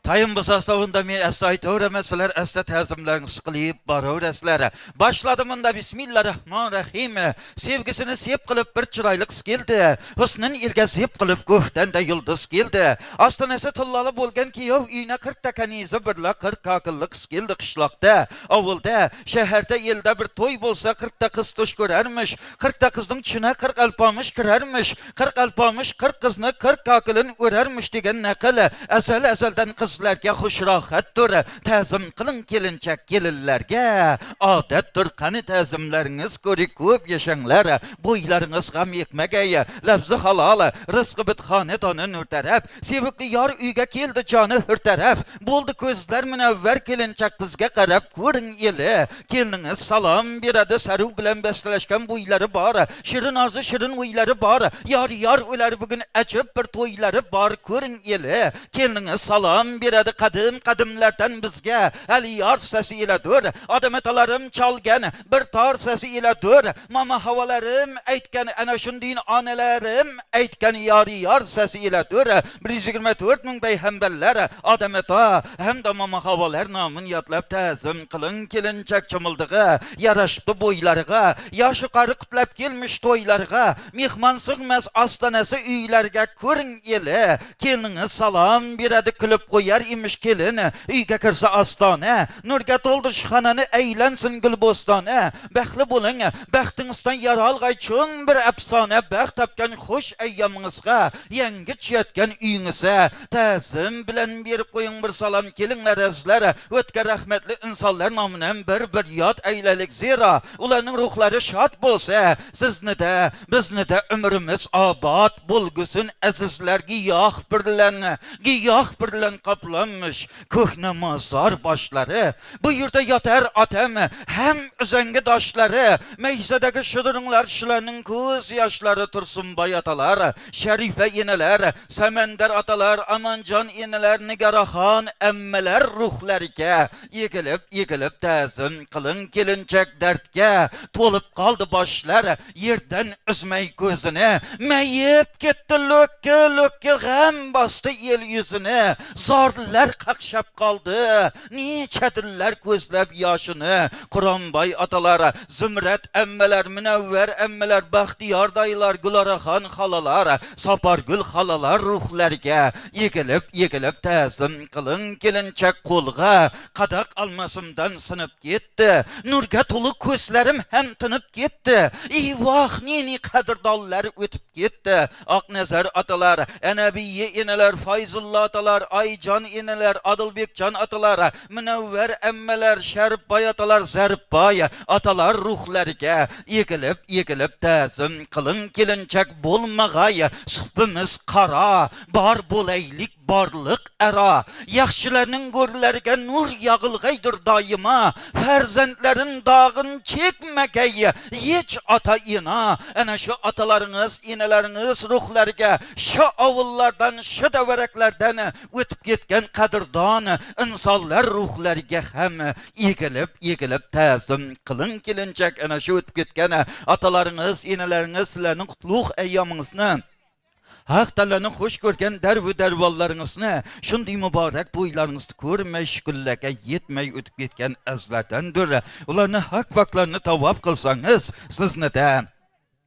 Tayın bu sasavında men asla aytavermasizlar, asla ta'zimlaringiz qilib boraverasizlar. Başladımında Bismillahirrahmanirrahim. Sevgisini sep qilib bir chiroyli qiz keldi. Husnin elga sep qilib ko'hdanda yulduz keldi. Ostonasi tillali bo'lgan kuyov uyina 40 ta kanizi birla 40 kakillik qiz keldi qishloqda. Avulda, shaharda, elda bir to'y bo'lsa 40 ta qiz tush ko'rarmish. 40 ta qizning ichine 40 alpomish kirarmish. 40 alpomish 40 qizni 40 kakilin o'rarmish degan naql azaldan qizlarga xushrohatdir. Ta'zim qiling kelinchak kelinlarga. Odatdir, qani ta'zimlaringiz ko'rik ko'p yashanglar. Bo'ylaringiz g'am yetmagay. Labzi halol, rizqi bit xonadoni nur taraf. Sevimli yor uyga keldi joni hur taraf. Bo'ldi ko'zlar munavvar kelinchak qizga qarab ko'ring eli. Keliningiz salom beradi, saruv bilan bestalashgan bo'ylari bor. Shirin orzu shirin o'ylari bor. Yor ular bugun ajib bir to'ylari bor ko'ring eli. Keliningiz salom beradi qadimlardan bizga. Ali yor sasi iladur. Odamatalarım chalgan bir tor sasi iladur. Mama havalarim aytgan ana shunday onalarim aytgan yor sasi iladur. 124 ming payg'ambarlar odamata hamda mama havolar nomin yodlab ta'zim qiling kelinchak chimildig'i yarashibdi bo'ylariga. Yoshi qari qutlab kelmish to'ylariga. Mehmon sig'mas ostonasi uylarga ko'ring eli. Keliningiz salom beradi, kulib qo'yar imish kelin. Uyga kirsa ostona, nurga to'ldirishxonani aylansin gulbostona. Baxtli bo'ling, baxtingizdan yaralg'ay cho'ng bir afsona. Baxt topgan xush ayyomingizga, yangi tushayotgan uyingizga ta'zim bilan berib qo'ying bir salom kelinglar azizlar. O'tgan rahmatli insonlar nomidan bir yod aylaylik, zero ularning ruhlari shod bo'lsa, sizni-da, bizni-da umrimiz obod bo'lgusin azizlar. Giyoh bilan qoplanmish ko'hna mozor boshlari. Bu yerda yotar otam ham uzangi doshlari. Maysadagi shirinlar shularning ko'z yoshlari. Tursunboy otalar, Sharifa enalar, Samandar otalar, Amonjon enalar, Nigaraxon ammalar ruhlariga egilib ta'zim qiling kelinchak dardga to'lib qoldi boshlar. Yerdan uzmay ko'zini, mayib ketdi lo'kil g'am bosdi el yuzini. Zorlar qaqshab qoldi, nechadirlar ko'zlab yoshini. Quronboy otalar, Zumrat ammalar, Munavvar ammalar, Baxtiyor daylar, Guloraxon xolalar, Sopargul xolalar ruhlariga egilib ta'zim qiling kelinchak qo'lga. Qadoq almasimdan sinib ketdi, nurga to'liq ko'zlarim ham tinib ketdi. Voh, neni qadrdonlar o'tib ketdi. Oqnazar otalar, Anabiya enalar, Fayzulla otalar, Ayjon enalar, Odilbekjon otalar, Munavvar ammalar, Sharifboy otalar, Zarifboy otalar ruhlariga egilib ta'zim qiling kelinchak bo'lmag'ay. Suhbimiz qaro, bor bo'laylik borliq aro. Yaxshilarning go'rlariga nur yog'ilg'aydir doimo. Farzandlarin dog'in chekmagay hech ota ina. Ana shu otalaringiz, enalaringiz ruhlariga, shu ovullardan, shu davaraklardan o'tib ketgan qadrdon insonlar ruhlariga ham egilib ta'zim qiling kelinchak. Ana shu o'tib ketgan otalaringiz, enalaringiz sizlarning qutlug' ayyomingizni, Haq Ta'olani xush ko'rgan darvollaringizni, shunday muborak to'ylaringizni ko'rmay, shukrlarga yetmay o'tib ketgan azizlardandir. Ularni haq vaqtlarini tavob qilsangiz, sizni-da,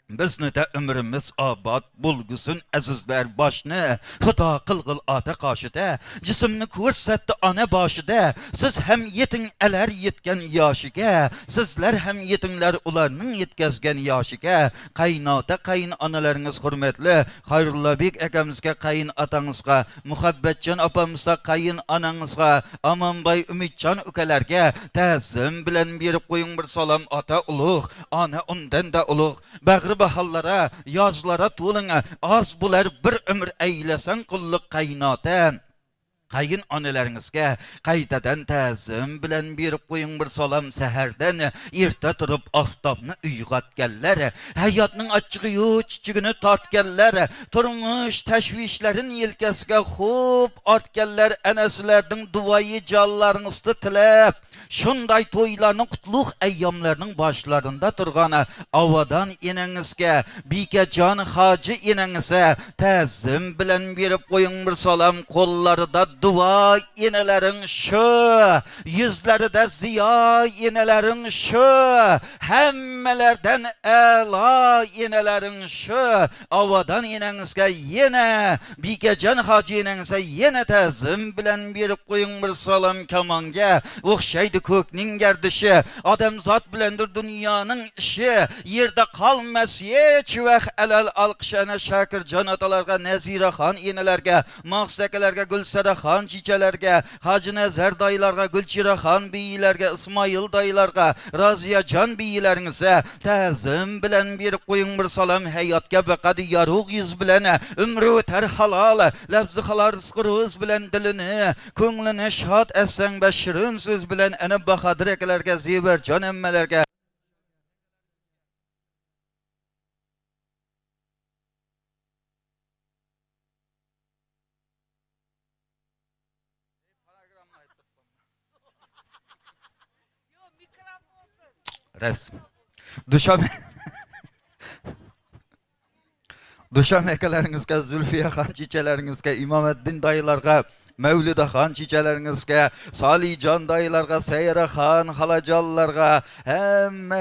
Bizni de ömrümüz abad bulgusun azizler başını Xudo qılgıl ata qaşıda Cisimni ko'rsatdi ana boshida Siz hem yeting alar yetgan yoshiga Sizlar hem yetinglar ularning yetkazgan yoshiga Qaynota qaynonalaringiz hurmatli Xayrullabek akamizga qaynotangizga Muhabbatjon opamizga qaynonangizga Amonbay Umidjon ukalarga ta'zim bilan berib qo'ying bir salom ota ulug' ana undan da ulug' bag'ri bahallara, yozlara to'ling az bular bir ömür eylesan qulluq qaynota Qayın onalaringizga qaytadan ta'zim bilan berib qo'ying bir salom sahardan erta turib oftobni uyg'otganlar hayotning achchig'i chichigini tortganlar turmush tashvishlarin yelkasiga xo'p ortganlar ana sizlarning duoyi jonlaringizni tilab shunday to'ylarning qutlug' ayyomlarning boshlarida turgan avadan enangizga Bikajon hoji enangizga ta'zim bilan berib qo'ying bir salom qo'llarida dua enelerin şu, yüzlerinde ziya enelerin şu, hemmelerden ela enelerin şu, avadan enengizge yine, Bikajon hoji enengizge yine ta'zim bilen berip koyun bir salam kamanga, o'xshaydi ko'kning gardişi, odamzod bilendir dünyanın işi, yerde kalmaz hech vaqt alal alqishana Shakirjon otalarga, Naziraxon enelerge, Maqsakalarga, Gulsaraxon çiçelerge, Hacı Nezer dayılarga, Gülçiraxon beylerge, İsmail dayılarga, Raziyajon beylerinize ta'zim bilen berip qo'ying bir salam hayotga baqadi yorug' yuz bilan umri o'tar halol labzi halol rizqi bilan dilini ko'nglini shod etsan va shirin so'z bilan ana bahodir akalarga, Zebarjon ammalarga Resim. Duşam ekalaringizga, Zulfiyaxon çiçeleringizga, İmameddin dayılarga, Mevlidaxon çiçeleringizga, Salijon dayılarga, Sayraxon xalajonlarga,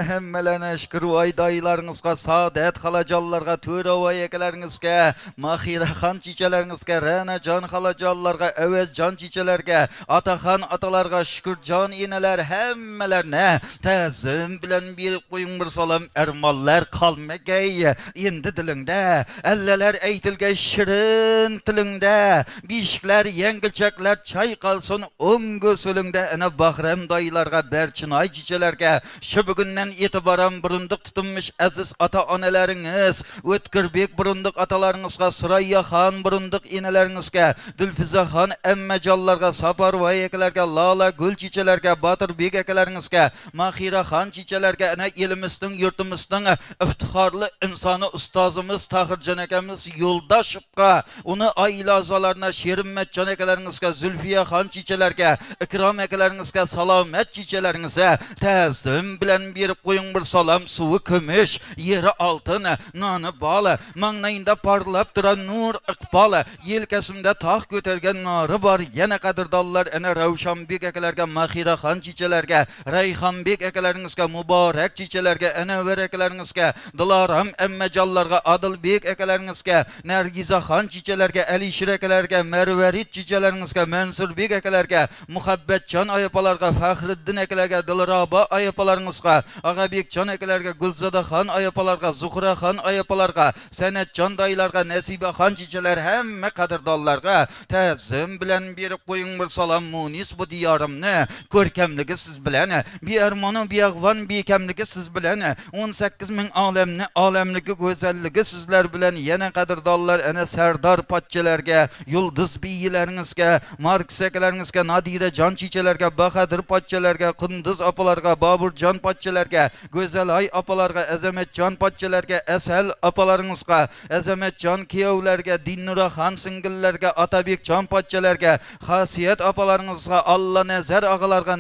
hemmelerine Shukruvoy dayılaringizga, Saadat xalajonlarga, To'ravoy akalaringizga, Mahiraxon çiçeleringizga, Ranajon xalajonlarga, Avazjon çiçelerge, Ataxon atalarga, Shukurjon eneler hemmelerine ta'zim bilan berip qo'ying bir salam ermonlar qalmagay endi dilingda allalar aytilgay shirin tilingda beshiklar yengilchaklar chayqalsin o'ng so'lingda ana Bahram dayılarga, Barchinoy chichalarga shu bugundan e'tiboran burunduq tutinmish aziz ota onalaringiz O'tkirbek burunduq otalaringizga, Surayyaxon burunduq enalaringizga, Dilfizaxon ammajonlarga, Saparvoy akalarga, Lola gul chichalarga, Botirbek akalaringizga, Mahiraxon chichalarga ana elimizning yurtimizning iftixorli insoni ustozimiz Tahirjon akamiz Yo'ldashevga, uni oila a'zolarına Sherimmatjon akalaringizga, Zulfiyaxon chichalarga, Ikrom akalaringizga, Salomat chichalaringizga ta'zim bilan berib qo'ying bir salom suvi kumush, yeri oltin, noni bol, manglayinda parlab turan nur iqbol, yelkasimda tog' ko'targan nori bor yana qadrdonlar ana Ravshanbek akalarga, Mahiraxon chichalarga, Rayhonbek akalaringizga, Muborak chichalarga, Anvar akalaringizga, Diloram ammajonlarga, Odilbek akalaringizga, Nargizaxon chichalarga, Alishir akalarga, Marvarid chichalaringizga, Mansurbek akalarga, Muhabbatjon oyapalarga, Faxriddin akalarga, Dilrabo oyapalaringizga, Ag'abekjon akalarga, Gulzodaxon oyapalarga, Zuhraxon oyapalarga, Sanatjon dayılarga, Nasibaxon chichalar hamma qadrdonlarga ta'zim bilan berib qo'ying bir salom. Munis bu diyorimni ko'rkamligi siz bilan, bearmonu beag'von bekamligi siz bilan, 18 ming olamni olamligi go'zalligi sizlar bilan yana qadrdonlar ana Sardor pochchalarga, Yulduz biylaringizga, Markis akalaringizga, Nadirajon chichalarga, Bahodir pochchalarga, Qunduz opalarga, Boburjon pochchalarga, Go'zaloy opalarga, Azamatjon pochchalarga, Asal opalaringizga, Azamatjon kuyovlarga, Dinnuraxon singillarga, Otabekjon pochchalarga, Xosiyat opalaringizga, Allo Nazar og'alarga,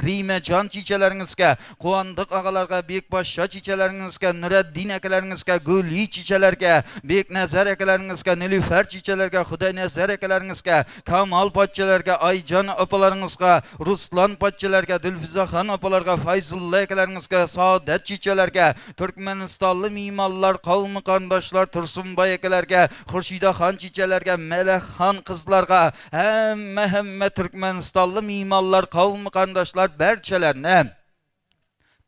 Rimajon chichalaringizga, Quvondiq og'alarga, Bekposhsho chichalaringizga, Nuriddin akalaringizga, Guli chichalarga, Beknazar akalaringizga, Nilufar chichalarga, Xudoynazar akalaringizga, Kamal paççalarga, Aycan opalarınızga, Ruslan paççalarga, Dilfizaxan opalarga, Fayzulla ekeleringizga, Saadet çiçelerge, Türkmenistanlı mimallar, kavmi kardeşler, Tursunbay ekelerge, Xurşidaxan çiçelerge, Melekxan kızlarga, hemme Türkmenistanlı mimallar, kavmi kardeşler, berçelerine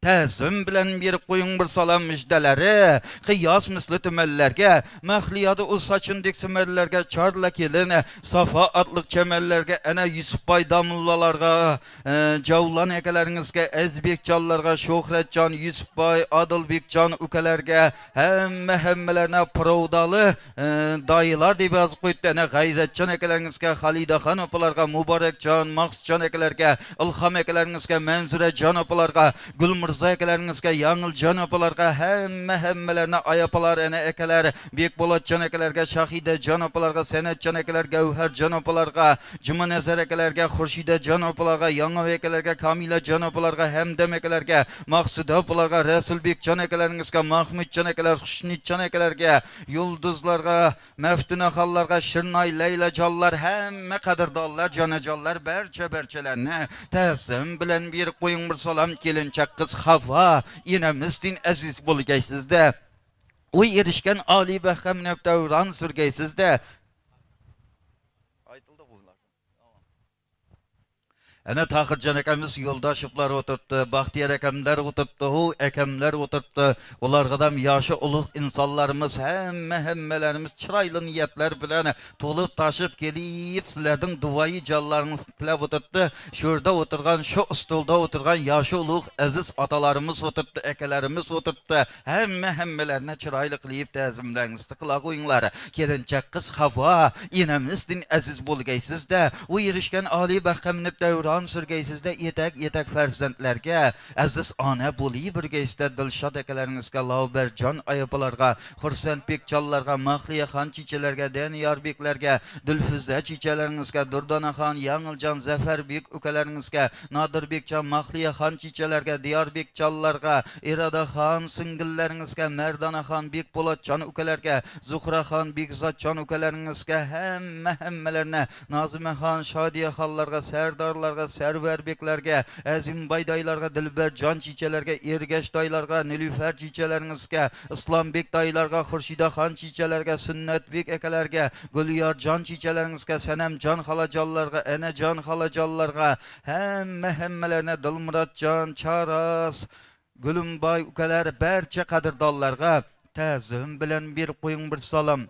Təzim bilen bir qoyun bir salam müjdeleri, qiyas misli tümellerge, məxliyadı o saçın diksimərlərge, çarla kelin, safa adlıq kemerlerge, ene Yusuf Bay damullalarga, Cavlan ekeleringizge, Ezbekcanlarga, Şohretcan, Yusuf Bay, Adılbekcan ukelerge, hemmelerine provdalı dayılar deyip yazıp koydu, ene Gayretcan ekeleringizge, Halidaxan opalarga, Mubarekcan, Maqscan ekelerge, İlham ekeleringizge, Menzurecan opalarga, Gülmür Zaykelerinize, Yanılcan apalarga, hemmelerine ayapalar ene ekeler, Büyük Bolatcan ekelerge, Şahide can apalarga, Senetcan ekeler, Gevher can apalarga, Cuma Nezer ekelerge, Xurşide can apalarga, Yangav ekelerge, Kamile can apalarga, Hemdem ekelerge, Maksud apalarga, Resulbek can ekelerinize, Mahmud can ekeler, Xuşnit can ekelerge, Yulduzlarga, Meftun ahallarga, Şırnay, Leyla callar, hemme kadırdallar, canacallar, berçelerine, Təzim bilen bir koyun bir salam kelinçak kız Hava, inemizin aziz bulgaysizde. O erişken Ali Behram Nevdevran sürgeysizde. Ana Tahircan ekemiz yoldaşıplar oturttu, Bahtiyar ekemler oturttu, hu ekemler oturttu. Olargadan yaşı uluq insanlarımız, hemmelerimiz çıraylı niyetler bilen tolup taşıp gelip sizlerden duayı callarınız tilep oturttu. Şurada oturgan, şu stolda oturgan yaşı uluq aziz atalarımız oturttu, ekelerimiz oturttu. Hemmelerine çıraylı kılıyıp təzimleriniz tıkıla koyunlar. Gelinçek kız Hava, inemizin aziz bulgaysizde. O erişken Ali Behram Nevdevran sürgeysizde yetek farzandlarga, aziz ana buli birgeysizde Dilshod akalaringizga, Lavberjon ayapalarga, Xursandbek challarga, Mahliyaxon chichalarga, Deniyarbeklarga, Dilfuza chichalaringizga, Durdanaxon, Yangiljon, Zafarbek ukalaringizga, Nodirbekjon, Mahliyaxon chichalarga, Diyarbek challarga, Iradaxon singillaringizga, Mardanaxon, Bekpolatjon ukalarga, Zuhraxon, Bekzodjon ukalaringizga, hemmelerine, Nazimaxon, Shodiyaxonlarga, Serdarlarga, Serverbeklerge, Azimbay daylarga, Dilberjon chichalarga, Ergash daylarga, Nilüfer chichalaringizga, İslambek daylarga, Xurşidaxon chichalarga, Sunnatbek akalarga, Gulyorjon chichalaringizga, Sanemjon xalajonlarga, Enejon xalajonlarga, hemmelerine Dilmuratjon, Charas, Gülümbay ukalar, barcha qadrdonlarga ta'zim bilen bir qo'ying bir salam.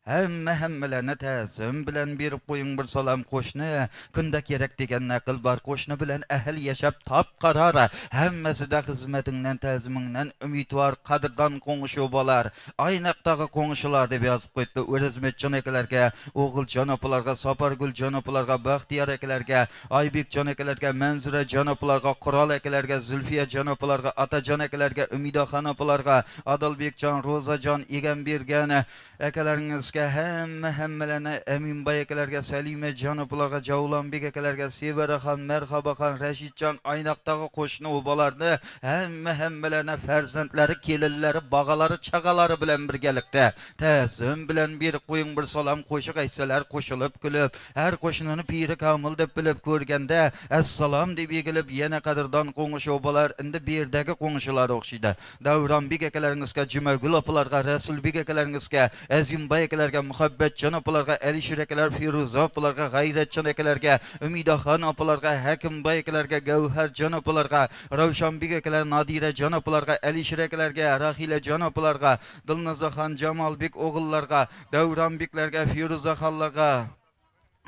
Hemmelerine təzim bilen bir qoyun bir salam qoşnu, kunda gerek degen nakıl bar qoşnu bilen ehil yaşap tap karara, hemmesi de hizmetinden təziminden ümidvar kadırdan konuşu bolar. Aynaqtagı konuşular deb yazıp koydu. Örizmetcan ekelerge, Oğulcan apalarga, Sapargül can apalarga, Bahtiyar ekelerge, Aybekcan ekelerge, Menzure can apalarga, Kural ekelerge, Zülfiye can apalarga, Atacan ekelerge, Ümidaxan apalarga, Adılbekcan, Rozacan, Egenbergen ekeleringizge, hemmelerine Emin Bay ekelerge, Selime can apalarga, Cavlanbek ekelerge, Severaxan, Merhabaxan, Reşitcan aynaqtagı qoşnu obalarını, hemmelerine ferzentleri, kelilleri, bağaları, çağaları bilen birgelikte. Təzim bilen bir qoyun bir salam qoşuq aysalar qoşulup gülüp, her qoşununu piri kamil dep bilip görgende, Assalam deb egilip yine kadırdan qoğuşu obalar, indi birdeki qoğuşular oxşiydi. Davranbek ekeleringizge, Cümagül apalarga, Resulbek ekeleringizge, Azimbay ekelerge, Muhabbetcan apalarga, Alişir ekeler, Firuza apalarga, Gayretcan ekelerge, Ümidaxan apalarga, Hakimbay ekelerge, Gevhercan apalarga, Ravşanbek ekeler, Nadirecan apalarga, Alişir ekelerge, Rahilecan apalarga, Dilnazaxan, Camalbek oğullarga, Davranbeklerge, Firuzaxallarga,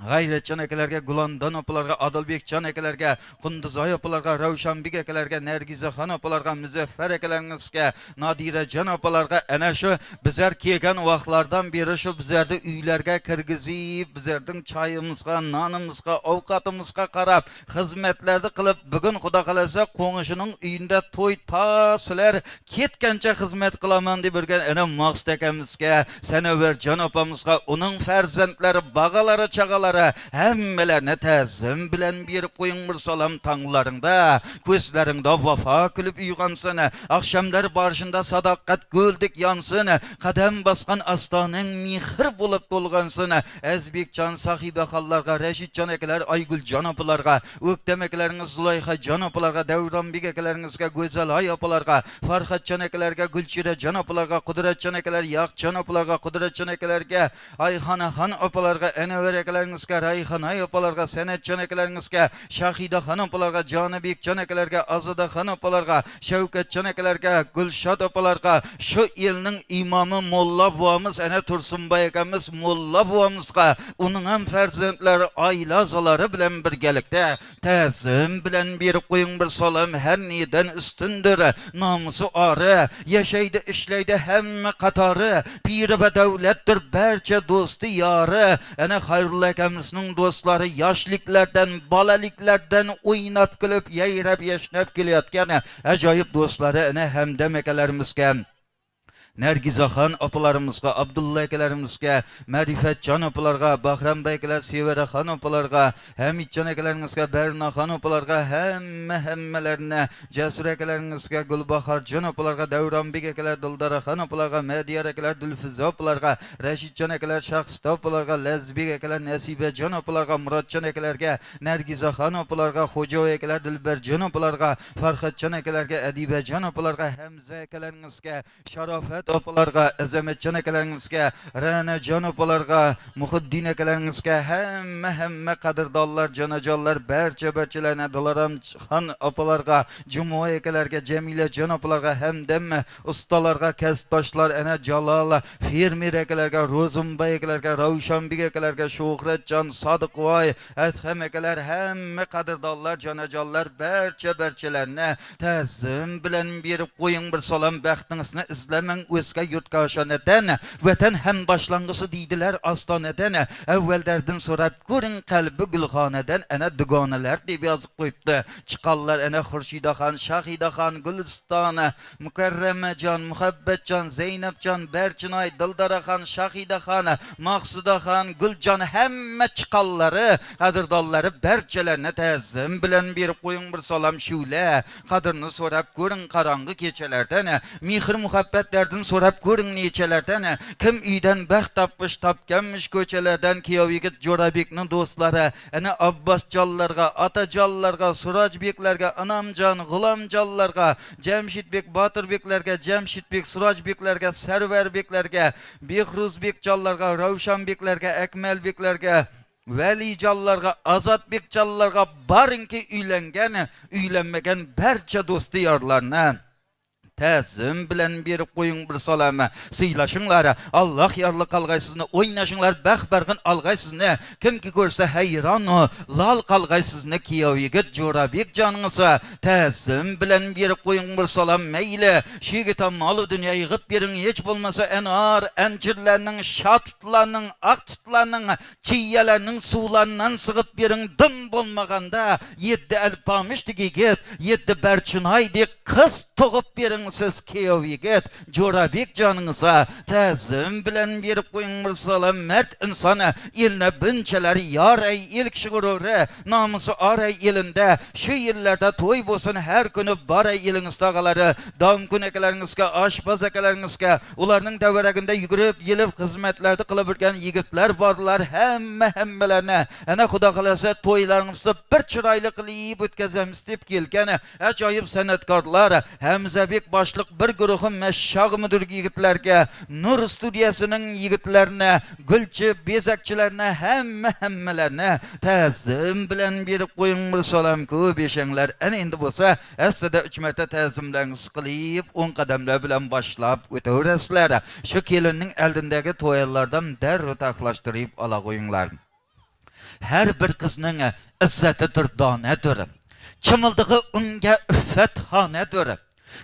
Gayretcan ekelerge, Gulandan apalarga, Adılbekcan ekelerge, Kunduzay apalarga, Ravşanbek ekelerge, Nergizaxan apalarga, Müzeffer ekeleringizge, Nadirecan apalarga, ene şu bizler kegen vaqtlardan beri şu bizlerdi üylerge kirgizip, bizlerдің çayımızga, nanımızga, avukatımızga qarab, hizmetlerdi qılıp, bugün Xuda qalasa qo'nishinin uyunda to'y ta sizlar ketgancha hizmet qilaman deb yurgan ene Maqsud akamizga, Sanoverjon opamizga, uning farzandlari, bag'alari, chaqalari opalar, hemmelerine tezim bilen bir koyun bir salam tanglarında, gözlerinde vafa külüp uygansın, akşamlar barışında sadakat güldük yansın, kadem baskan astanın mihir bulup dolgansın, Ezbekcan sahibe hallarga, Reşitcan ekeler, Aygül can apılarga, Öktemekleriniz Zulayha can apılarga, Devran ekelerinizge, Güzel ay apılarga, Farhatcan ekelerge, Gülçire can apılarga, Kudretcan ekeler, Yak can apılarga, Kudretcan ekelerge, Ayhana han apılarga, Enever ekelerinizge, Rayhan ay apılarga, Senetcan ekelerinizge, Şahida han apılarga, Canibik can ekelerge, Azada han apılarga, Şevketcan ekelerge, Gülşad apılarga, şu ilinin imamı Molla buamız, Ene Tursunbay ekemiz Molla buamızga, onun hem ferzentleri aylazaları bilen birgelikte, tezim bilen bir koyun bir salam her niden üstündür, namusu arı, yaşaydı işleydi hem katarı, piri ve devlettir berçe dostu yarı, ene hayırlı ekemizin dostları yaşlıklardan, balaliklerden oynap gülüp, yayrap yaşnap geliyatken, acayip dostları ene hem demekelerimizken, Nergizahan apılarımızga, Abdullah ekelerimizge, Marifet can apılarga, Bahram ekeler, Sivere han apılarga, Hamid can ekelerimizge, Berna han apılarga, hemmelerine, Cesur ekelerimizge, Gülbahar can apılarga, Devran Bik ekeler, Dildara han apılarga, Mediyar ekeler, Dülfüze apılarga, Reşit can ekeler, Şahsıda apılarga, Lezbik ekeler, Nesibe can apılarga, Murat can ekelerge, Nergizahan apılarga, Hoca ekeler, Dilber can apılarga, Farhat can ekelerge, Edibe can apılarga, Hemze ekelerimizge, Şarafet opalarga, Ezemetcan ekeleringizge, Rana can opalarga, Muhiddin ekeleringizge, hemme qadrdonlar, jonajonlar, barchalarine, Dilaram han opalarga, Jumo ekelerge, Cemile can opalarga, hamdam ustalarga, kasbdoshlar, ana Jalal, fermer ekelerge, Ro'zimbay ekelerge, Ravshanbek ekelerge, Shuhratjon, Sodiqvoy, Azham ekeler, hemme qadrdonlar, jonajonlar, barchalarine ta'zim bilan berib qo'ying bir salom, baxtingizni izlamang özge yurtkaşaneden, vatan hem başlangısı deydiler astaneden, evvellerden sorab görün kalbi gülhaneden, ana duganeler diye yazıp koyuptu. Çıkallar ana Hurşidahan, Şahidahan, Gülistan, Mükerremecan, Muhabbetcan, Zeynepcan, Berçinay, Dildarahan, Şahidahan, Maksudahan, Gülcan, hemme çıkalları, kadırdalları, berçelerine tezim bilen bir koyun bir salam şule, kadırını sorab görün karanlık geçelerden, mihir muhabbetlerden sorab görün niçelerden, kim iyiden baxt tapmış tapkenmiş köçelerden, kiyav yigit Jorabek'nin dostları, ana Abbascallarga, Atajallarga, Surajbeklerge, Anamcan, Gulamjallarga, Cemşitbek, Batırbeklerge, Cemşitbek, Surajbeklerge, Serverbeklerge, Behruzbekjallarga, Ravşanbeklerge, Ekmelbeklerge, Velijallarga, Azatbekjallarga barınki uylenmegen berçe dostu yarlarına tezim bilen bir koyun bir salama sıylaşınlar, Allah yarlı kalgaysızını oynaşınlar, bəxbergin algaysızını, kim ki görse hayran o, lal kalgaysızını kiyav yigit Jorabek canınıza, tezim bilen bir koyun bir salam meyle, şigita malı dünya yığıp birin hiç bulmasa enar, encirlerinin, şat tutlarının, ak tutlarının, çiyelerinin sularından sığıp birin dım bulmaganda, yeddi elpamıştı gigit, yeddi berçinaydı, kız toğup birin siz kiyav yigit Jorabek canınıza, tezim bilen bir koyun bir salam mert insanı, iline binçeler yar ey ilk şuururu, namusu ar ey ilinde, şu yillerde toy bolsun her günü bar ey iliniz tağaları, dam günekeleringizge, aşpaz ekelerinizge, ularının devereginde yugurip yelip hizmetlerde kılıbırken yigitler barlar, hemmelerine, ana Xuda kalasa toylarınızda bir çıraylı kılıyıp ötkezemiz deyip gelken, acayip sanatkarlar, Hemzebek başlık bir gruhun meşşağı müdür yigitlerge, Nur Studiyasının yigitlerine, Gülçü, bezekçilerine, hemmelerine, tezim bilen bir koyun bir salam köp eşenler, en indi bolsa, esede 3 merte tezimleriniz kılıyıp, 10 kademler bilen başlap ötüresler, şu kelinin eldindeki toyallardan derru taklaştırıp ala koyunlar. Her bir kızının izzetidir danedir, çımıldığı unge üffethanedir,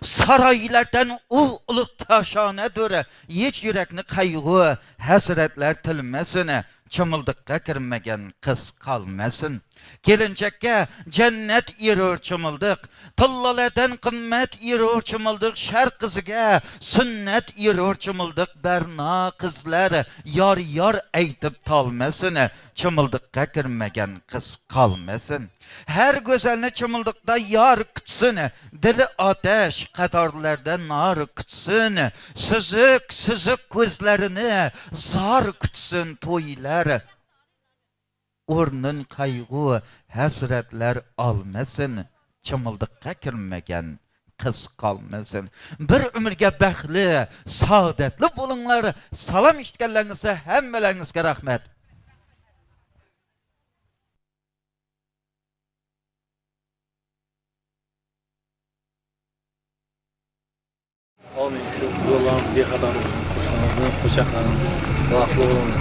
saraylardan uluq taşanedir, hiç yürekni kaygı, hasretler tilmesine, çımıldıkka kirmegen kız kalmasın. Gelinçekke cennet yürür çımıldık. Tıllalardan kımmet yürür çımıldık. Şer kızıga sünnet yürür çımıldık. Berna kızlar yar yar eytip talmasın. Çımıldıkka kirmegen kız kalmasın. Her güzelini çımıldıkta yar kütsün. Dili ateş katarlardan nar kütsün. Süzük süzük gözlerini zar kütsün toylar. Ornun kaygı, hasretler almasın. Çımıldıkka kirmegen kız kalmasın. Bir ömürge baxtli, saadetli bulunlar. Salam işitkenlerinizde hemmelerinizge rahmet. Amin şu yollarımız bir kadar olsun. Kuşlarımızın kuşaklarımız bağlı olun.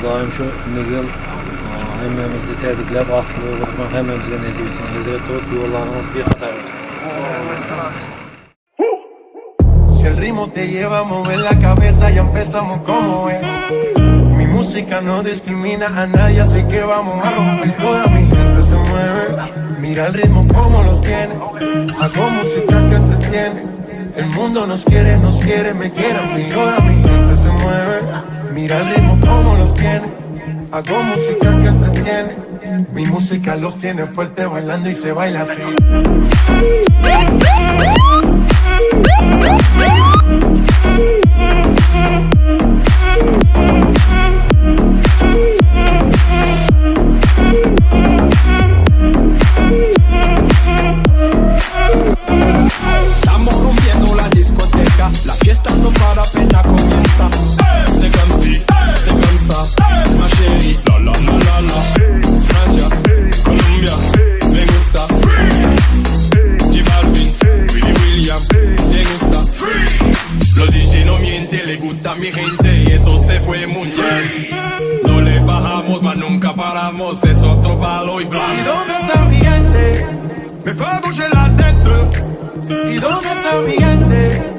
Daim şu nigim hemmemizde tebrikler bağlı olun. Hemmemizde nasip etsin. Hazret ot yollarımız bir kadar olsun. Si el ritmo te lleva a mover la cabeza, ya empezamos como es. Mi música no discrimina a nadie, así que vamos a romper. Toda mi gente se mueve. Mira el ritmo como los tiene. Hago música que entretiene. El mundo nos quiere, me quiere a mí. Toda mi gente se mueve. Mira el ritmo como los tiene. Hago música que entretiene. Mi música los tiene fuerte bailando y se baila así. Estamos rompiendo la discoteca, la fiesta no para, apenas comienza. C'est comme ça, ma chérie, la la la la la. Francia, Colombia, me gusta. J Balvin, Willy William, me gusta. Los DJ no mienten, le gusta a mi gente y eso se fue mundial. No le bajamos, mas nunca paramos, es otro palo y blanco. ¿Y dónde está mi gente? Me fue a bouger la tête. ¿Y dónde está mi gente?